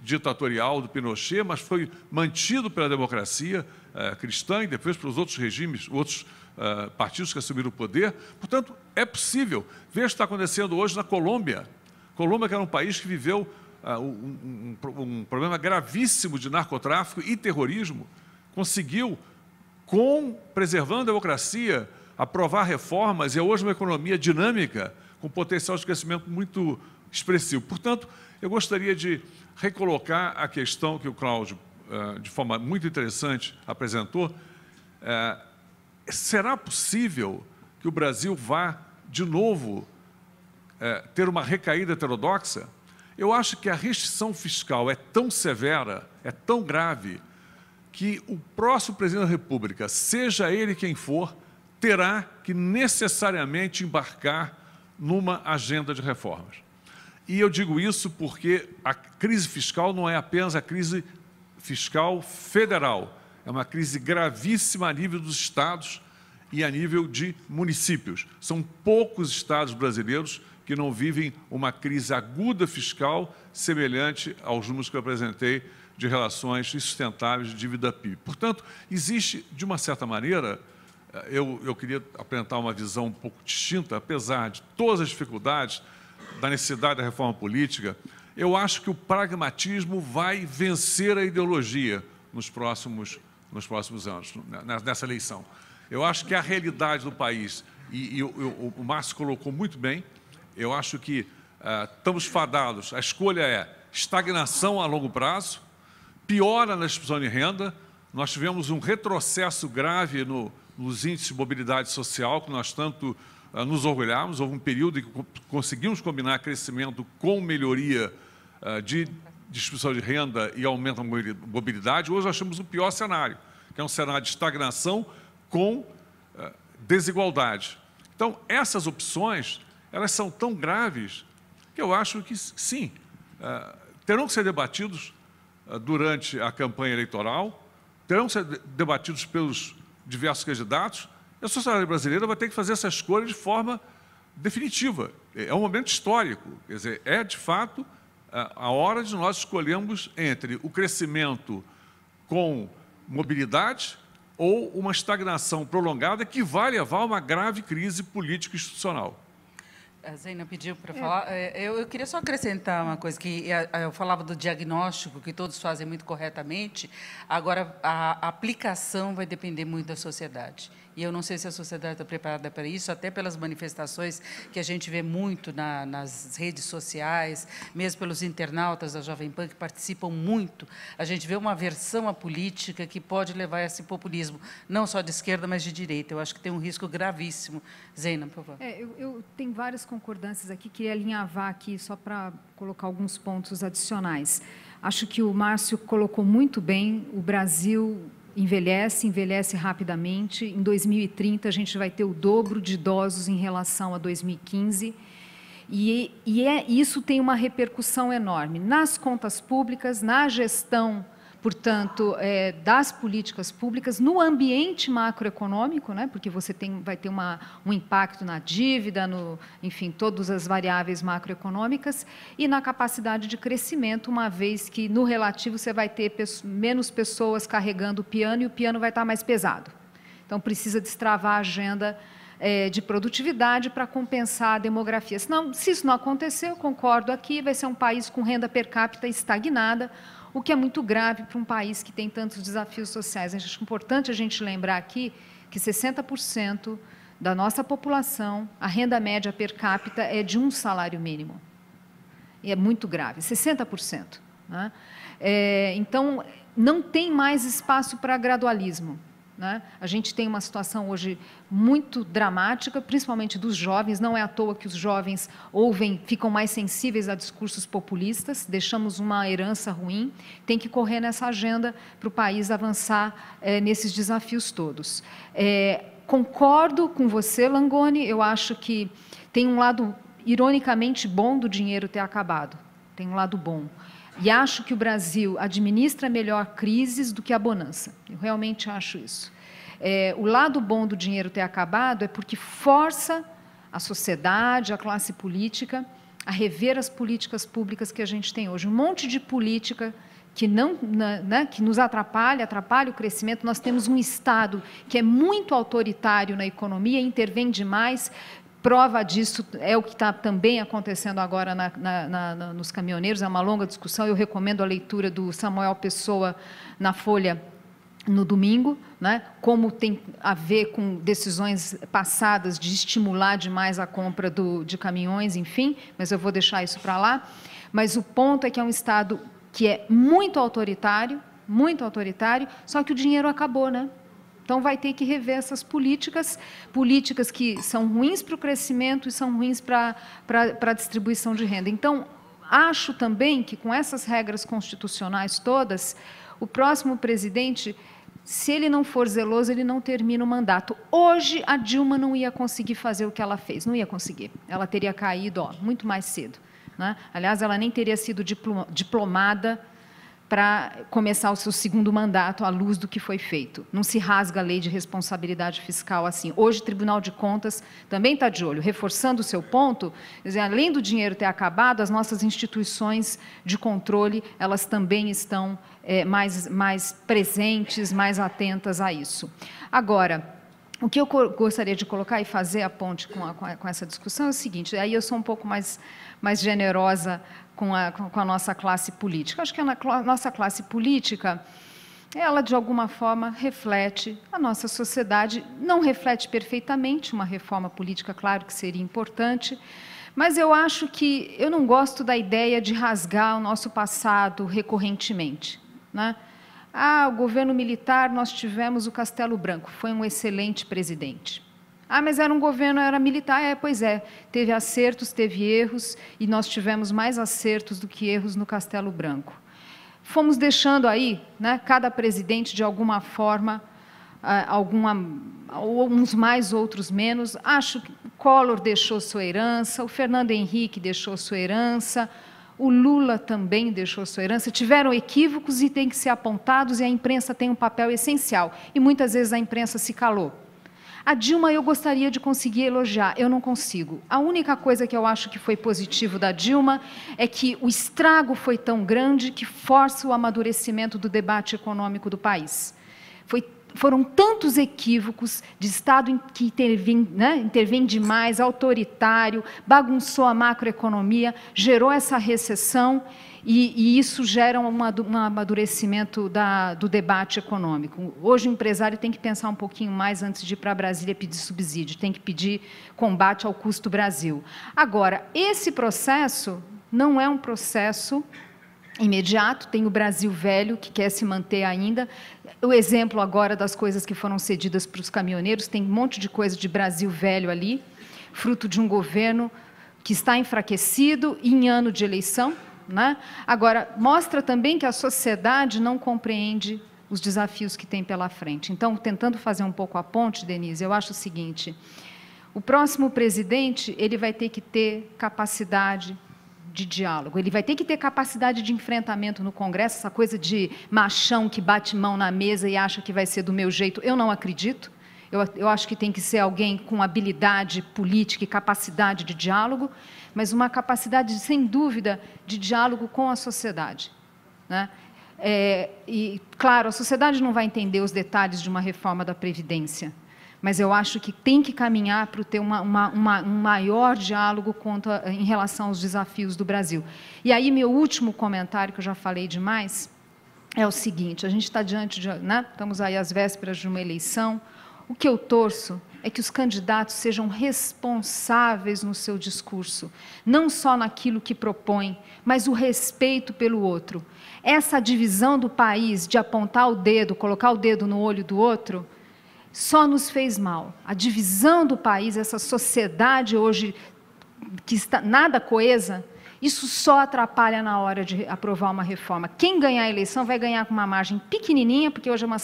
ditatorial do Pinochet, mas foi mantido pela democracia cristã e depois pelos outros regimes, outros partidos que assumiram o poder. Portanto, é possível. Veja o que está acontecendo hoje na Colômbia. Colômbia, que era um país que viveu um problema gravíssimo de narcotráfico e terrorismo, conseguiu, preservando a democracia, aprovar reformas e é hoje uma economia dinâmica, com potencial de crescimento muito expressivo. Portanto, eu gostaria de recolocar a questão que o Cláudio, de forma muito interessante, apresentou. Será possível que o Brasil vá, de novo, ter uma recaída heterodoxa? Eu acho que a restrição fiscal é tão severa, é tão grave, que o próximo presidente da República, seja ele quem for, terá que necessariamente embarcar numa agenda de reformas. E eu digo isso porque a crise fiscal não é apenas a crise fiscal federal, é uma crise gravíssima a nível dos estados e a nível de municípios. São poucos estados brasileiros que não vivem uma crise aguda fiscal semelhante aos números que eu apresentei de relações insustentáveis de dívida PIB. Portanto, existe, de uma certa maneira, eu queria apresentar uma visão um pouco distinta, apesar de todas as dificuldades da necessidade da reforma política. Eu acho que o pragmatismo vai vencer a ideologia nos próximos anos, nessa eleição. Eu acho que a realidade do país, e o Márcio colocou muito bem, eu acho que estamos fadados. A escolha é estagnação a longo prazo, piora na distribuição de renda. Nós tivemos um retrocesso grave nos índices de mobilidade social, que nós tanto nos orgulhamos. Houve um período em que conseguimos combinar crescimento com melhoria de distribuição de renda e aumento da mobilidade. Hoje nós temos o pior cenário, que é um cenário de estagnação com desigualdade. Então, essas opções, elas são tão graves que eu acho que, sim, terão que ser debatidos durante a campanha eleitoral, terão que ser debatidos pelos diversos candidatos, e a sociedade brasileira vai ter que fazer essa escolha de forma definitiva. É um momento histórico, quer dizer, é, de fato, a hora de nós escolhermos entre o crescimento com mobilidade ou uma estagnação prolongada que vai levar a uma grave crise político-institucional. A Zeina pediu para falar. Eu queria só acrescentar uma coisa, que eu falava do diagnóstico, que todos fazem muito corretamente, agora a aplicação vai depender muito da sociedade. E eu não sei se a sociedade está preparada para isso, até pelas manifestações que a gente vê muito nas redes sociais, mesmo pelos internautas da Jovem Pan, que participam muito. A gente vê uma aversão à política que pode levar a esse populismo, não só de esquerda, mas de direita. Eu acho que tem um risco gravíssimo. Zeina, por favor. Eu tenho várias concordâncias aqui, queria alinhavar aqui só para colocar alguns pontos adicionais. Acho que o Márcio colocou muito bem, o Brasil envelhece rapidamente. Em 2030, a gente vai ter o dobro de idosos em relação a 2015. Isso tem uma repercussão enorme nas contas públicas, na gestão, portanto, das políticas públicas, no ambiente macroeconômico, né, porque você vai ter um impacto na dívida, enfim, todas as variáveis macroeconômicas, e na capacidade de crescimento, uma vez que, no relativo, você vai ter menos pessoas carregando o piano e o piano vai estar mais pesado. Então, precisa destravar a agenda de produtividade para compensar a demografia. Senão, se isso não acontecer, eu concordo aqui, vai ser um país com renda per capita estagnada, o que é muito grave para um país que tem tantos desafios sociais. Acho importante a gente lembrar aqui que 60% da nossa população, a renda média per capita é de um salário mínimo. E é muito grave, 60%. Né? Então, não tem mais espaço para gradualismo. Né? A gente tem uma situação hoje muito dramática, principalmente dos jovens. Não é à toa que os jovens ficam mais sensíveis a discursos populistas. Deixamos uma herança ruim. Tem que correr nessa agenda para o país avançar nesses desafios todos. Concordo com você, Langoni. Eu acho que tem um lado ironicamente bom do dinheiro ter acabado. Tem um lado bom. E acho que o Brasil administra melhor crises do que a bonança. Eu realmente acho isso. O lado bom do dinheiro ter acabado é porque força a sociedade, a classe política, a rever as políticas públicas que a gente tem hoje. Um monte de política que nos atrapalha o crescimento. Nós temos um Estado que é muito autoritário na economia, intervém demais. Prova disso é o que está também acontecendo agora nos caminhoneiros, é uma longa discussão. Eu recomendo a leitura do Samuel Pessoa na Folha no domingo, né? Como tem a ver com decisões passadas de estimular demais a compra de caminhões, enfim, mas eu vou deixar isso para lá. Mas o ponto é que é um Estado que é muito autoritário, só que o dinheiro acabou, né? Então, vai ter que rever essas políticas que são ruins para o crescimento e são ruins para a distribuição de renda. Então, acho também que, com essas regras constitucionais todas, o próximo presidente, se ele não for zeloso, ele não termina o mandato. Hoje, a Dilma não ia conseguir fazer o que ela fez, não ia conseguir. Ela teria caído muito mais cedo. Né? Aliás, ela nem teria sido diplomada para começar o seu segundo mandato à luz do que foi feito. Não se rasga a lei de responsabilidade fiscal assim. Hoje, o Tribunal de Contas também está de olho, reforçando o seu ponto, quer dizer, além do dinheiro ter acabado, as nossas instituições de controle, elas também estão mais presentes, mais atentas a isso. Agora, o que eu gostaria de colocar e fazer a ponte com essa discussão é o seguinte, aí eu sou um pouco mais generosa com a nossa classe política. Acho que a nossa classe política, ela, de alguma forma, reflete a nossa sociedade, não reflete perfeitamente uma reforma política, claro que seria importante, mas eu acho que eu não gosto da ideia de rasgar o nosso passado recorrentemente. Né? O governo militar, nós tivemos o Castelo Branco, foi um excelente presidente. Mas era um governo, era militar, pois é, teve acertos, teve erros, e nós tivemos mais acertos do que erros no Castelo Branco. Fomos deixando aí, né, cada presidente, de alguma forma, uns mais, outros menos. Acho que o Collor deixou sua herança, o Fernando Henrique deixou sua herança, o Lula também deixou sua herança. Tiveram equívocos e têm que ser apontados, e a imprensa tem um papel essencial. E muitas vezes a imprensa se calou. A Dilma eu gostaria de conseguir elogiar, eu não consigo. A única coisa que eu acho que foi positivo da Dilma é que o estrago foi tão grande que força o amadurecimento do debate econômico do país. Foram tantos equívocos de Estado que intervém demais, autoritário, bagunçou a macroeconomia, gerou essa recessão e isso gera um amadurecimento do debate econômico. Hoje o empresário tem que pensar um pouquinho mais antes de ir para Brasília pedir subsídio, tem que pedir combate ao custo Brasil. Agora, esse processo não é um processo imediato, tem o Brasil velho, que quer se manter ainda. O exemplo agora das coisas que foram cedidas para os caminhoneiros, tem um monte de coisa de Brasil velho ali, fruto de um governo que está enfraquecido em ano de eleição, né? Agora, mostra também que a sociedade não compreende os desafios que tem pela frente. Então, tentando fazer um pouco a ponte, Denise, eu acho o seguinte, o próximo presidente, ele vai ter que ter capacidade de diálogo, ele vai ter que ter capacidade de enfrentamento no Congresso, essa coisa de machão que bate mão na mesa e acha que vai ser do meu jeito, eu não acredito. Eu acho que tem que ser alguém com habilidade política e capacidade de diálogo, mas uma capacidade, sem dúvida, de diálogo com a sociedade, né? E, claro, a sociedade não vai entender os detalhes de uma reforma da Previdência, mas eu acho que tem que caminhar para ter um maior diálogo em relação aos desafios do Brasil. E aí, meu último comentário, que eu já falei demais, é o seguinte, a gente está diante de, né, estamos aí às vésperas de uma eleição, o que eu torço é que os candidatos sejam responsáveis no seu discurso, não só naquilo que propõem, mas o respeito pelo outro. Essa divisão do país, de apontar o dedo, colocar o dedo no olho do outro, só nos fez mal. A divisão do país, essa sociedade hoje que está nada coesa, isso só atrapalha na hora de aprovar uma reforma. Quem ganhar a eleição vai ganhar com uma margem pequenininha, porque hoje é uma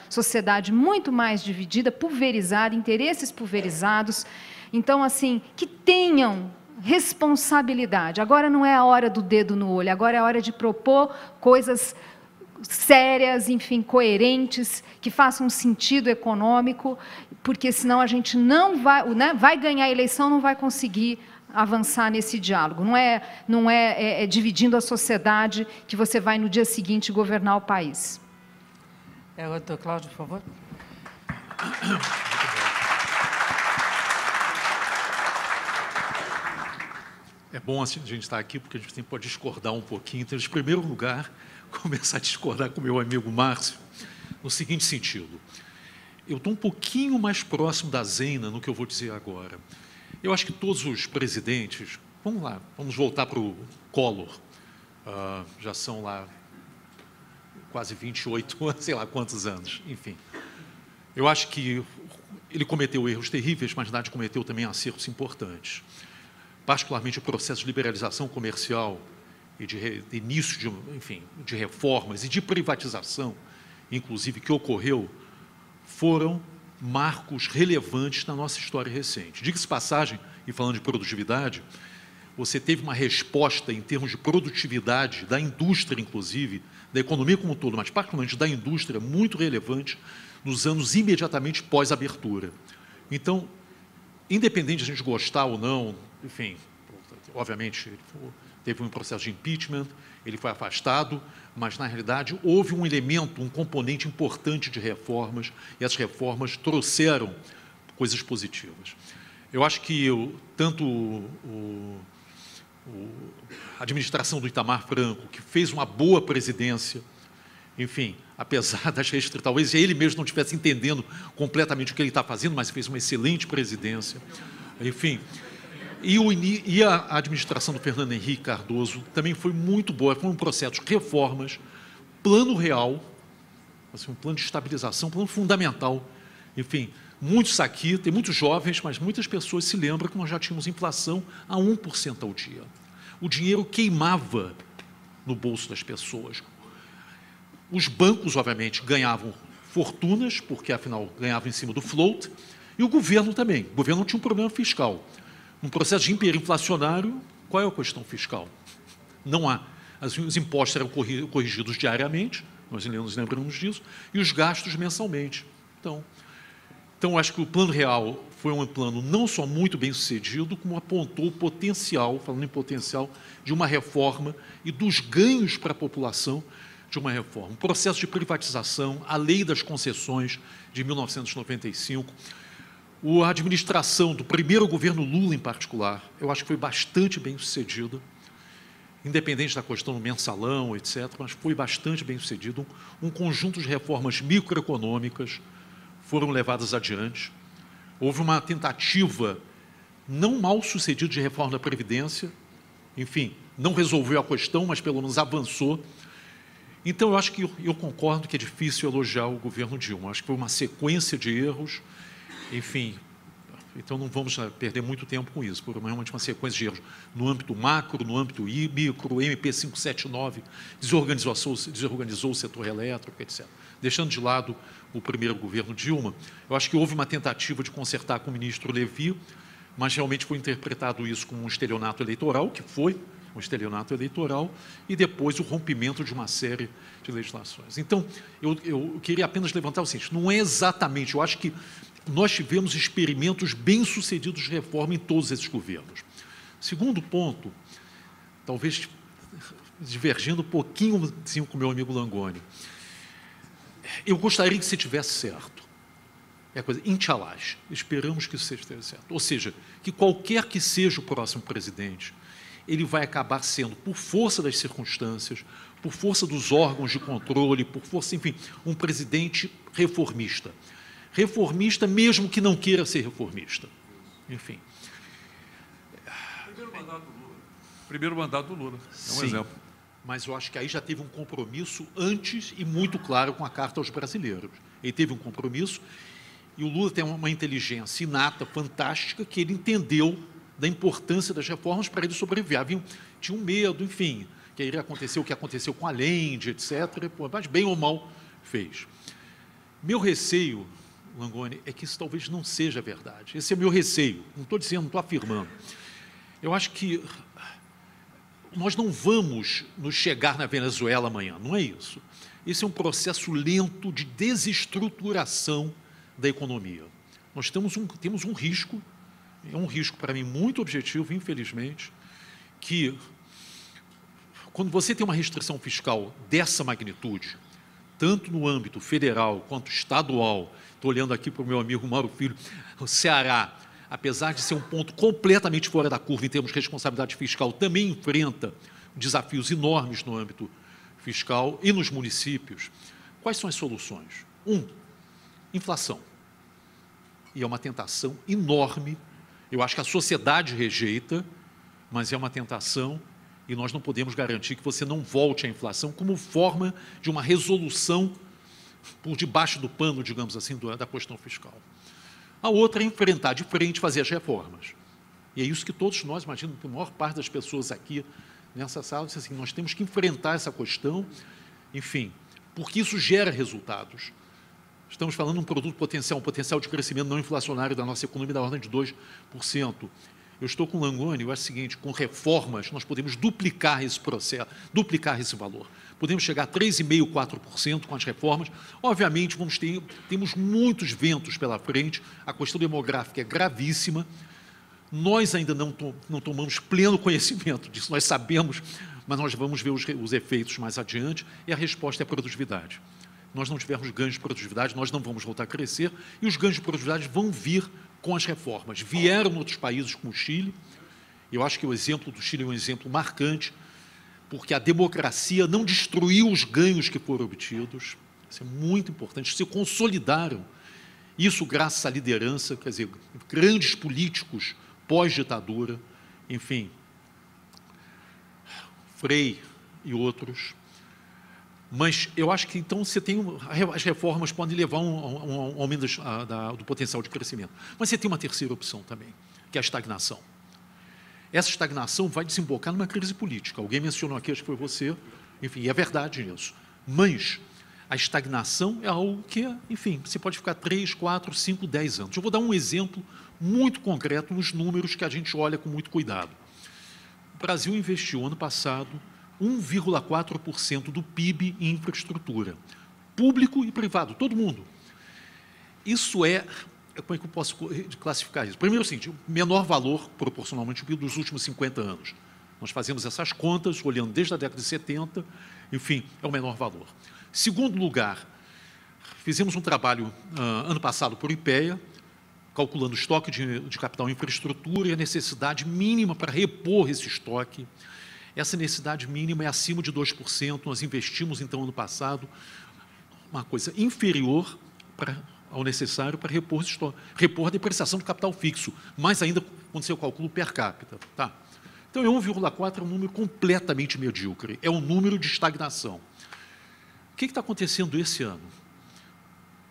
sociedade muito mais dividida, pulverizada, interesses pulverizados. Então, assim, que tenham responsabilidade. Agora não é a hora do dedo no olho, agora é a hora de propor coisas sérias, enfim, coerentes, que façam sentido econômico, porque senão a gente não vai, né, vai ganhar a eleição, não vai conseguir avançar nesse diálogo. Não é dividindo a sociedade que você vai no dia seguinte governar o país. Doutor Cláudio, por favor. É bom assim, a gente estar aqui, porque a gente pode discordar um pouquinho. Então, em primeiro lugar, começar a discordar com o meu amigo Márcio, no seguinte sentido. Eu estou um pouquinho mais próximo da Zena no que eu vou dizer agora. Eu acho que todos os presidentes, vamos lá, vamos voltar para o Collor, já são lá quase 28, sei lá quantos anos, enfim. Eu acho que ele cometeu erros terríveis, mas Nádia cometeu também acertos importantes. Particularmente o processo de liberalização comercial e de início de reformas e de privatização, inclusive, que ocorreu, foram marcos relevantes na nossa história recente. Diga-se passagem, e falando de produtividade, você teve uma resposta em termos de produtividade da indústria, inclusive, da economia como um todo, mas particularmente da indústria, muito relevante nos anos imediatamente pós-abertura. Então, independente de a gente gostar ou não, enfim, obviamente, ele teve um processo de impeachment, ele foi afastado, mas, na realidade, houve um elemento, um componente importante de reformas, e as reformas trouxeram coisas positivas. Eu acho que tanto a administração do Itamar Franco, que fez uma boa presidência, enfim, apesar das restrições, talvez ele mesmo não estivesse entendendo completamente o que ele está fazendo, mas fez uma excelente presidência, enfim. E a administração do Fernando Henrique Cardoso também foi muito boa, foi um processo de reformas, plano real, assim, um plano de estabilização, um plano fundamental. Enfim, muitos aqui, tem muitos jovens, mas muitas pessoas se lembram que nós já tínhamos inflação a 1% ao dia. O dinheiro queimava no bolso das pessoas. Os bancos, obviamente, ganhavam fortunas, porque, afinal, ganhava em cima do float, e o governo também. O governo não tinha um problema fiscal. Num processo de hiperinflacionário, qual é a questão fiscal? Não há. Os impostos eram corrigidos diariamente, nós nos lembramos disso, e os gastos mensalmente. Então, acho que o Plano Real foi um plano não só muito bem sucedido, como apontou o potencial, falando em potencial, de uma reforma e dos ganhos para a população de uma reforma. O processo de privatização, a lei das concessões de 1995, a administração do primeiro governo Lula, em particular, eu acho que foi bastante bem sucedida, independente da questão do mensalão, etc., mas foi bastante bem sucedido. Um conjunto de reformas microeconômicas foram levadas adiante. Houve uma tentativa não mal sucedida de reforma da Previdência, enfim, não resolveu a questão, mas pelo menos avançou. Então, eu acho que eu concordo que é difícil elogiar o governo Dilma. Acho que foi uma sequência de erros, enfim. Então, não vamos perder muito tempo com isso, porque realmente uma sequência de erros no âmbito macro, no âmbito micro, o MP579 desorganizou o setor elétrico, etc. Deixando de lado o primeiro governo Dilma, eu acho que houve uma tentativa de consertar com o ministro Levi, mas realmente foi interpretado isso como um estelionato eleitoral, que foi um estelionato eleitoral, e depois o rompimento de uma série de legislações. Então, eu queria apenas levantar o seguinte, não é exatamente, eu acho que nós tivemos experimentos bem-sucedidos de reforma em todos esses governos. Segundo ponto, talvez divergindo um pouquinho assim, com o meu amigo Langoni, eu gostaria que você tivesse certo. É a coisa, inshallah, esperamos que isso esteja certo. Ou seja, que qualquer que seja o próximo presidente, ele vai acabar sendo, por força das circunstâncias, por força dos órgãos de controle, por força, enfim, um presidente reformista. Reformista, mesmo que não queira ser reformista. Enfim. Primeiro mandato do Lula. É um exemplo. Mas eu acho que aí já teve um compromisso antes e muito claro com a Carta aos Brasileiros. Ele teve um compromisso e o Lula tem uma inteligência inata, fantástica, que ele entendeu da importância das reformas para ele sobreviver. Tinha um medo, enfim, que aí aconteceu o que aconteceu com a Allende, etc., mas bem ou mal fez. Meu receio, Langoni, é que isso talvez não seja verdade. Esse é o meu receio, não estou dizendo, não estou afirmando. Eu acho que nós não vamos nos chegar na Venezuela amanhã, não é isso. Esse é um processo lento de desestruturação da economia. Nós temos um risco, é um risco para mim muito objetivo, infelizmente, que quando você tem uma restrição fiscal dessa magnitude, tanto no âmbito federal quanto estadual, estou olhando aqui para o meu amigo Mauro Filho, o Ceará, apesar de ser um ponto completamente fora da curva em termos de responsabilidade fiscal, também enfrenta desafios enormes no âmbito fiscal e nos municípios. Quais são as soluções? Inflação. E é uma tentação enorme. Eu acho que a sociedade rejeita, mas é uma tentação e nós não podemos garantir que você não volte à inflação como forma de uma resolução por debaixo do pano, digamos assim, da questão fiscal. A outra é enfrentar de frente, fazer as reformas. E é isso que todos nós, imagino que a maior parte das pessoas aqui nessa sala, diz assim, nós temos que enfrentar essa questão, enfim, porque isso gera resultados. Estamos falando de um produto potencial, um potencial de crescimento não inflacionário da nossa economia da ordem de 2%. Eu estou com o Langoni, eu acho o seguinte, com reformas nós podemos duplicar esse processo, duplicar esse valor. Podemos chegar a 3,5%, 4% com as reformas. Obviamente, temos muitos ventos pela frente, a questão demográfica é gravíssima, nós ainda não tomamos pleno conhecimento disso, nós sabemos, mas nós vamos ver os efeitos mais adiante, e a resposta é a produtividade. Nós não tivermos ganhos de produtividade, nós não vamos voltar a crescer, e os ganhos de produtividade vão vir com as reformas. Vieram em outros países, como o Chile. Eu acho que o exemplo do Chile é um exemplo marcante, porque a democracia não destruiu os ganhos que foram obtidos. Isso é muito importante. Se consolidaram. Isso graças à liderança, quer dizer, grandes políticos pós-ditadura, enfim, Frei e outros. Mas eu acho que, então, você tem as reformas podem levar a um aumento do potencial de crescimento. Mas você tem uma terceira opção também, que é a estagnação. Essa estagnação vai desembocar numa crise política. Alguém mencionou aqui, acho que foi você, enfim, é verdade isso. Mas A estagnação é algo que, enfim, você pode ficar 3, 4, 5, 10 anos. Eu vou dar um exemplo muito concreto nos números que a gente olha com muito cuidado. O Brasil investiu, ano passado, 1,4% do PIB em infraestrutura. Público e privado, todo mundo. Isso é... Como é que eu posso classificar isso? Primeiro, assim, o menor valor, proporcionalmente, ao PIB dos últimos 50 anos. Nós fazemos essas contas, olhando desde a década de 70, enfim, é o menor valor. Segundo lugar, fizemos um trabalho, ano passado, por IPEA, calculando o estoque de capital em infraestrutura e a necessidade mínima para repor esse estoque. Essa necessidade mínima é acima de 2%. Nós investimos, então, ano passado, uma coisa inferior ao necessário para repor esse estoque, repor a depreciação do capital fixo, mais ainda quando você calcula o per capita. Tá? Então, 1,4 é um número completamente medíocre, é um número de estagnação. O que está acontecendo esse ano?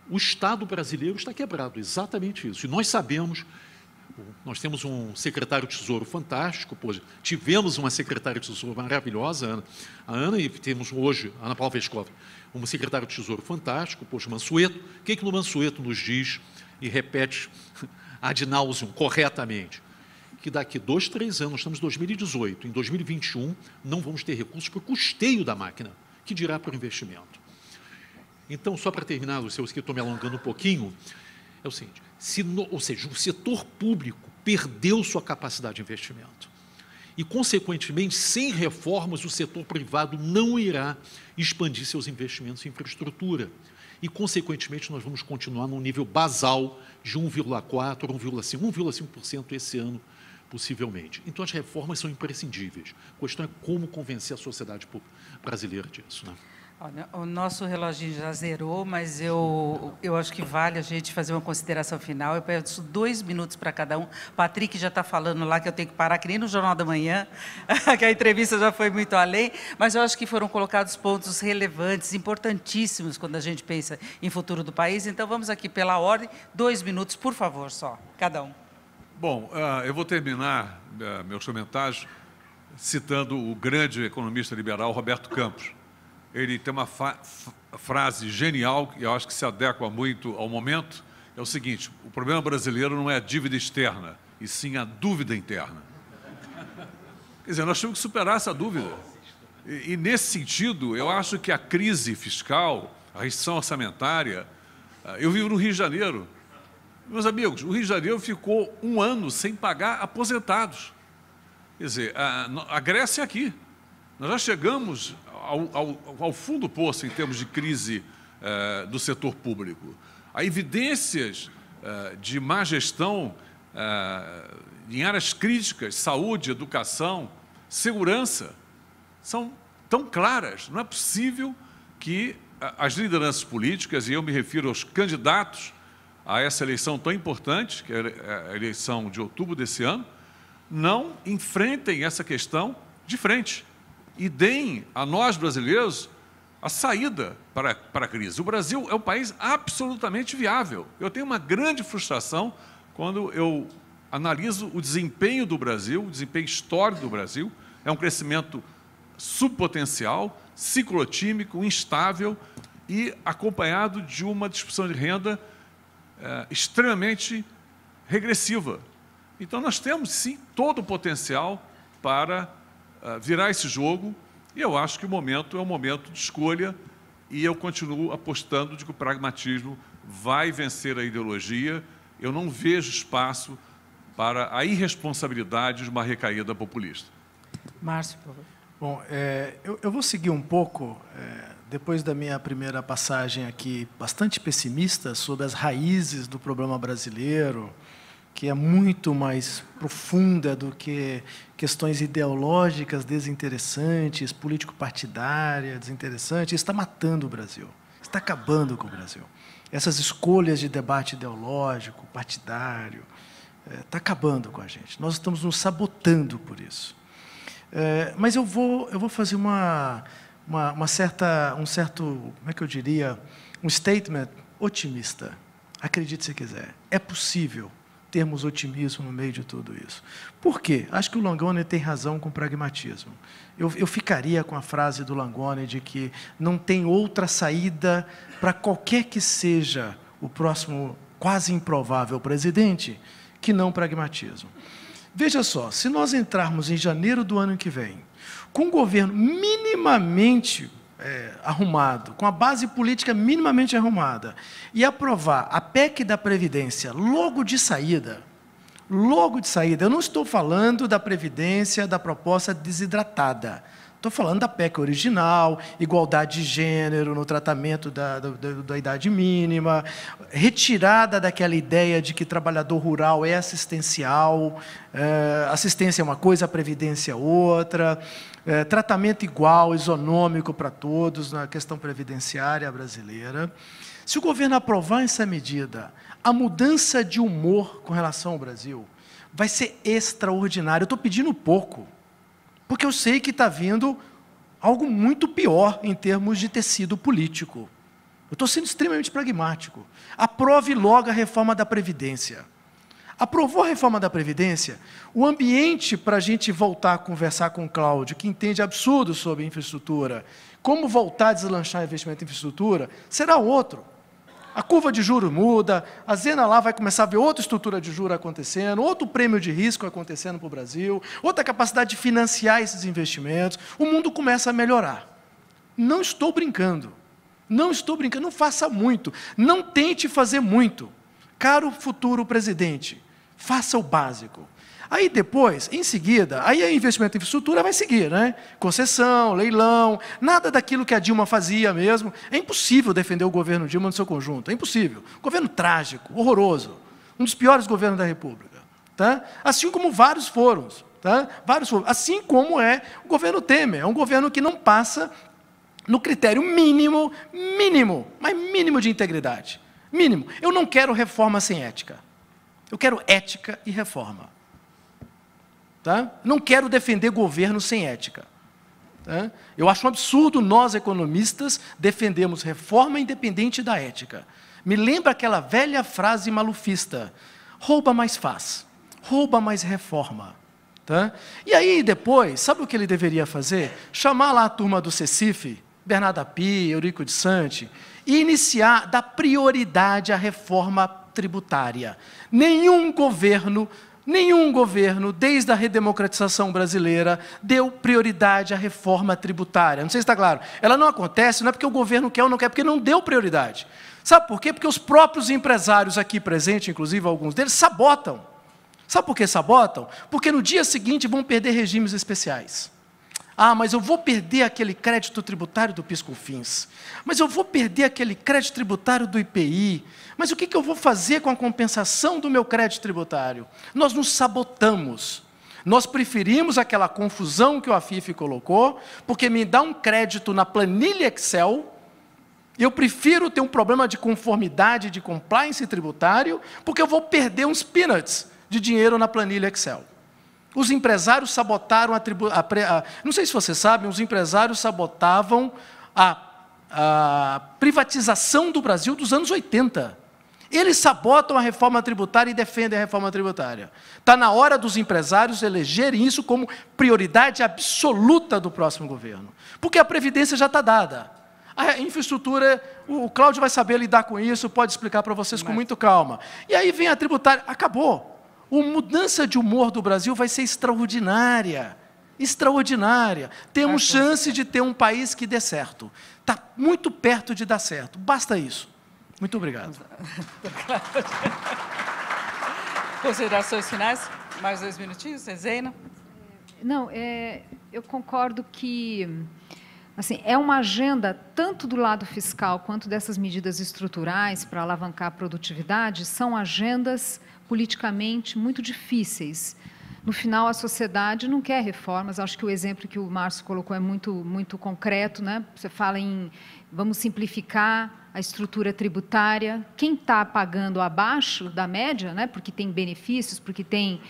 O Estado brasileiro está quebrado, exatamente isso. E nós sabemos, nós temos um secretário de Tesouro fantástico, tivemos uma secretária de Tesouro maravilhosa, a Ana, e temos hoje, a Ana Paula Vescovi, um secretário de Tesouro fantástico, Mansueto. O que o Mansueto nos diz e repete ad nauseam, corretamente? Que daqui 2, 3 anos, estamos em 2018, em 2021, não vamos ter recursos para o custeio da máquina, que dirá para o investimento. Então, só para terminar, Luciano, que estou me alongando um pouquinho, é o seguinte, ou seja, o setor público perdeu sua capacidade de investimento. E, consequentemente, sem reformas, o setor privado não irá expandir seus investimentos em infraestrutura. E, consequentemente, nós vamos continuar num nível basal de 1,4%, 1,5% esse ano, possivelmente. Então, as reformas são imprescindíveis. A questão é como convencer a sociedade brasileira disso, né? Olha, o nosso reloginho já zerou, mas eu acho que vale a gente fazer uma consideração final. Eu peço 2 minutos para cada um. Patrick já está falando lá que eu tenho que parar, que nem no Jornal da Manhã, que a entrevista já foi muito além, mas eu acho que foram colocados pontos relevantes, importantíssimos, quando a gente pensa em futuro do país. Então, vamos aqui pela ordem. 2 minutos, por favor, só, cada um. Bom, eu vou terminar meus comentários citando o grande economista liberal Roberto Campos. Ele tem uma frase genial, que eu acho que se adequa muito ao momento, é o seguinte: o problema brasileiro não é a dívida externa, e sim a dúvida interna. Quer dizer, nós temos que superar essa dúvida. E nesse sentido, eu acho que a crise fiscal, a restrição orçamentária... Eu vivo no Rio de Janeiro. Meus amigos, o Rio de Janeiro ficou 1 ano sem pagar aposentados. Quer dizer, a Grécia é aqui. Nós já chegamos ao fundo do poço em termos de crise do setor público. Há evidências de má gestão em áreas críticas, saúde, educação, segurança, são tão claras. Não é possível que as lideranças políticas, e eu me refiro aos candidatos a essa eleição tão importante, que é a eleição de outubro desse ano, não enfrentem essa questão de frente e deem a nós, brasileiros, a saída para a crise. O Brasil é um país absolutamente viável. Eu tenho uma grande frustração quando eu analiso o desempenho do Brasil, o desempenho histórico do Brasil. É um crescimento subpotencial, ciclotímico, instável e acompanhado de uma distribuição de renda extremamente regressiva. Então, nós temos, sim, todo o potencial para virar esse jogo, e eu acho que o momento é um momento de escolha, e eu continuo apostando de que o pragmatismo vai vencer a ideologia. Eu não vejo espaço para a irresponsabilidade de uma recaída populista. Márcio, por favor. Bom, eu vou seguir um pouco, depois da minha primeira passagem aqui, bastante pessimista sobre as raízes do problema brasileiro, que é muito mais profunda do que questões ideológicas desinteressantes, político-partidárias desinteressantes. Está matando o Brasil, está acabando com o Brasil. Essas escolhas de debate ideológico, partidário, está acabando com a gente. Nós estamos nos sabotando por isso. Mas eu vou fazer um certo, como é que eu diria, um statement otimista. Acredite se quiser. É possível termos otimismo no meio de tudo isso. Por quê? Acho que o Langoni tem razão com o pragmatismo. Eu ficaria com a frase do Langoni de que não tem outra saída para qualquer que seja o próximo quase improvável presidente que não pragmatismo. Veja só, se nós entrarmos em janeiro do ano que vem, com um governo minimamente arrumado, com a base política minimamente arrumada, e aprovar a PEC da Previdência logo de saída, eu não estou falando da Previdência, da proposta desidratada, estou falando da PEC original, igualdade de gênero no tratamento da idade mínima, retirada daquela ideia de que trabalhador rural é assistencial, assistência é uma coisa, a previdência é outra, tratamento igual, isonômico para todos na questão previdenciária brasileira. Se o governo aprovar essa medida, a mudança de humor com relação ao Brasil vai ser extraordinária. Eu estou pedindo pouco, porque eu sei que está vindo algo muito pior em termos de tecido político. Eu estou sendo extremamente pragmático. Aprove logo a reforma da Previdência. Aprovou a reforma da Previdência, o ambiente para a gente voltar a conversar com o Cláudio, que entende absurdo sobre infraestrutura, como voltar a deslanchar investimento em infraestrutura, será outro. A curva de juros muda, a Zena lá vai começar a ver outra estrutura de juros acontecendo, outro prêmio de risco acontecendo para o Brasil, outra capacidade de financiar esses investimentos, o mundo começa a melhorar. Não estou brincando, não faça muito, não tente fazer muito. Caro futuro presidente, faça o básico. Aí depois, em seguida, aí o investimento em infraestrutura vai seguir, né? Concessão, leilão, nada daquilo que a Dilma fazia mesmo. É impossível defender o governo Dilma no seu conjunto, é impossível. Governo trágico, horroroso, um dos piores governos da República. Tá? Assim como vários foram. Tá? Assim como é o governo Temer, é um governo que não passa no critério mínimo de integridade. Mínimo. Eu não quero reforma sem ética. Eu quero ética e reforma. Tá? Não quero defender governo sem ética. Tá? Eu acho um absurdo nós, economistas, defendemos reforma independente da ética. Me lembra aquela velha frase malufista, rouba mais faz, rouba mais reforma. Tá? E aí, depois, sabe o que ele deveria fazer? Chamar lá a turma do CECIF, Bernardo Api, Eurico de Santi, e iniciar, dar prioridade à reforma tributária. Nenhum governo, desde a redemocratização brasileira, deu prioridade à reforma tributária. Não sei se está claro. Ela não acontece, não é porque o governo quer ou não quer, porque não deu prioridade. Sabe por quê? Porque os próprios empresários aqui presentes, inclusive alguns deles, sabotam. Sabe por que sabotam? Porque no dia seguinte vão perder regimes especiais. Ah, mas eu vou perder aquele crédito tributário do PIS/COFINS. Mas eu vou perder aquele crédito tributário do IPI. Mas o que eu vou fazer com a compensação do meu crédito tributário? Nós nos sabotamos. Nós preferimos aquela confusão que o AFIF colocou, porque me dá um crédito na planilha Excel. Eu prefiro ter um problema de conformidade, de compliance tributário, porque eu vou perder uns peanuts de dinheiro na planilha Excel. Os empresários sabotaram não sei se vocês sabem, os empresários sabotavam a privatização do Brasil dos anos 80. Eles sabotam a reforma tributária e defendem a reforma tributária. Está na hora dos empresários elegerem isso como prioridade absoluta do próximo governo. Porque a Previdência já está dada. A infraestrutura, o Cláudio vai saber lidar com isso, pode explicar para vocês com muito calma. E aí vem a tributária, acabou. A mudança de humor do Brasil vai ser extraordinária. Extraordinária. Temos chance de ter um país que dê certo. Está muito perto de dar certo. Basta isso. Muito obrigado. Considerações finais? Mais 2 minutinhos, Zena? Não, eu concordo que assim, é uma agenda, tanto do lado fiscal quanto dessas medidas estruturais para alavancar a produtividade, são agendas politicamente muito difíceis. No final, a sociedade não quer reformas. Acho que o exemplo que o Márcio colocou é muito concreto, né? Você fala em vamos simplificar a estrutura tributária. Quem está pagando abaixo da média, né? Porque tem benefícios, porque tem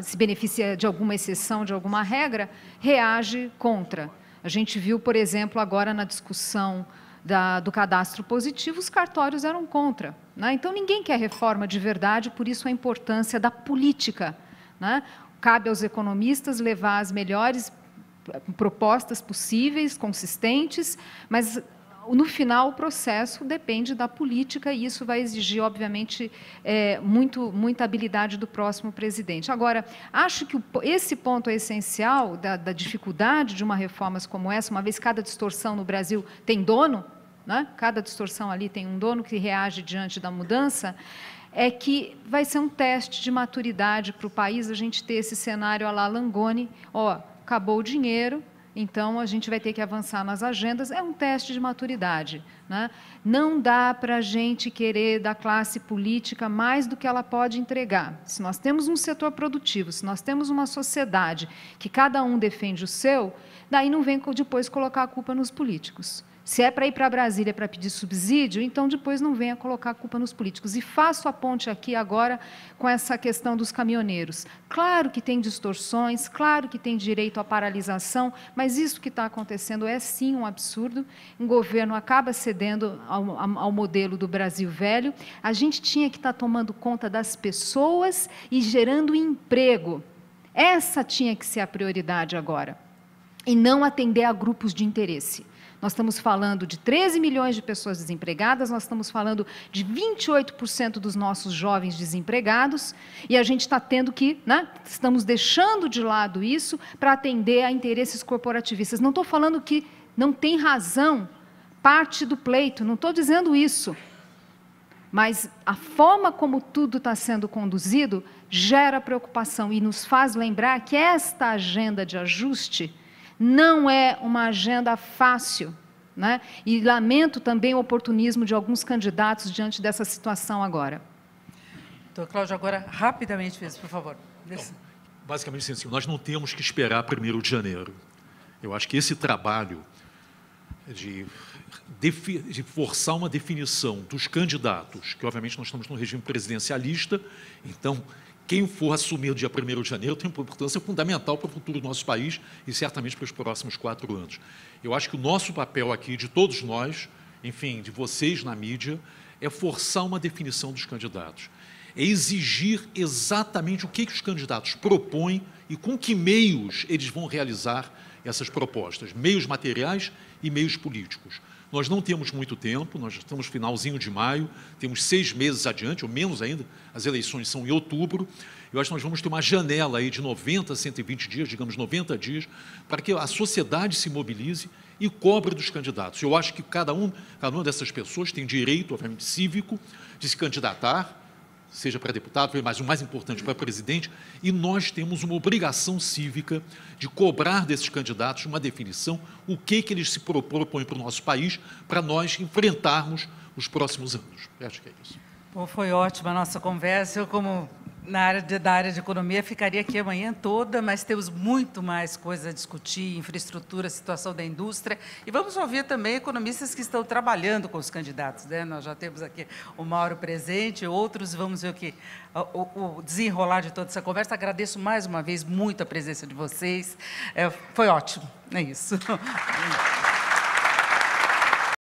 se beneficia de alguma exceção, de alguma regra, reage contra. A gente viu, por exemplo, agora na discussão do cadastro positivo, os cartórios eram contra, né? Então, ninguém quer reforma de verdade, por isso a importância da política, né? Cabe aos economistas levar as melhores propostas possíveis, consistentes, mas no final o processo depende da política e isso vai exigir, obviamente, muita habilidade do próximo presidente. Agora, acho que esse ponto é essencial da dificuldade de uma reforma como essa, uma vez cada distorção no Brasil tem dono, né? Cada distorção ali tem um dono que reage diante da mudança, é que vai ser um teste de maturidade para o país a gente ter esse cenário à la Langoni, acabou o dinheiro, então a gente vai ter que avançar nas agendas, é um teste de maturidade, né? Não dá para a gente querer da classe política mais do que ela pode entregar. Se nós temos um setor produtivo, se nós temos uma sociedade que cada um defende o seu, daí não vem depois colocar a culpa nos políticos. Se é para ir para Brasília para pedir subsídio, então depois não venha colocar a culpa nos políticos. E faço a ponte aqui agora com essa questão dos caminhoneiros. Claro que tem distorções, claro que tem direito à paralisação, mas isso que está acontecendo é sim um absurdo. O governo acaba cedendo ao modelo do Brasil velho. A gente tinha que estar tomando conta das pessoas e gerando emprego. Essa tinha que ser a prioridade agora. E não atender a grupos de interesse. Nós estamos falando de 13 milhões de pessoas desempregadas, nós estamos falando de 28% dos nossos jovens desempregados, e a gente está tendo que, né, estamos deixando de lado isso para atender a interesses corporativistas. Não estou falando que não tem razão parte do pleito, não estou dizendo isso, mas a forma como tudo está sendo conduzido gera preocupação e nos faz lembrar que esta agenda de ajuste não é uma agenda fácil, né? E lamento também o oportunismo de alguns candidatos diante dessa situação agora. Doutor Cláudio, agora, rapidamente, por favor. Então, basicamente, assim, nós não temos que esperar 1º de janeiro. Eu acho que esse trabalho de forçar uma definição dos candidatos, que, obviamente, nós estamos num regime presidencialista, então, quem for assumir o dia 1º de janeiro tem uma importância fundamental para o futuro do nosso país e, certamente, para os próximos 4 anos. Eu acho que o nosso papel aqui, de todos nós, enfim, de vocês na mídia, é forçar uma definição dos candidatos. É exigir exatamente o que os candidatos propõem e com que meios eles vão realizar essas propostas, meios materiais e meios políticos. Nós não temos muito tempo, nós estamos no finalzinho de maio, temos 6 meses adiante, ou menos ainda, as eleições são em outubro. Eu acho que nós vamos ter uma janela aí de 90 a 120 dias, digamos 90 dias, para que a sociedade se mobilize e cobre dos candidatos. Eu acho que cada uma dessas pessoas tem direito, obviamente, cívico, de se candidatar, seja para deputado, mas o mais importante, para presidente, e nós temos uma obrigação cívica de cobrar desses candidatos uma definição, o que eles se propõem para o nosso país, para nós enfrentarmos os próximos anos. Eu acho que é isso. Bom, foi ótima a nossa conversa. Eu, como da área de economia, ficaria aqui a manhã toda, mas temos muito mais coisa a discutir, infraestrutura, situação da indústria, e vamos ouvir também economistas que estão trabalhando com os candidatos, né? Nós já temos aqui o Mauro presente, outros, vamos ver o desenrolar de toda essa conversa. Agradeço mais uma vez muito a presença de vocês, foi ótimo, é isso.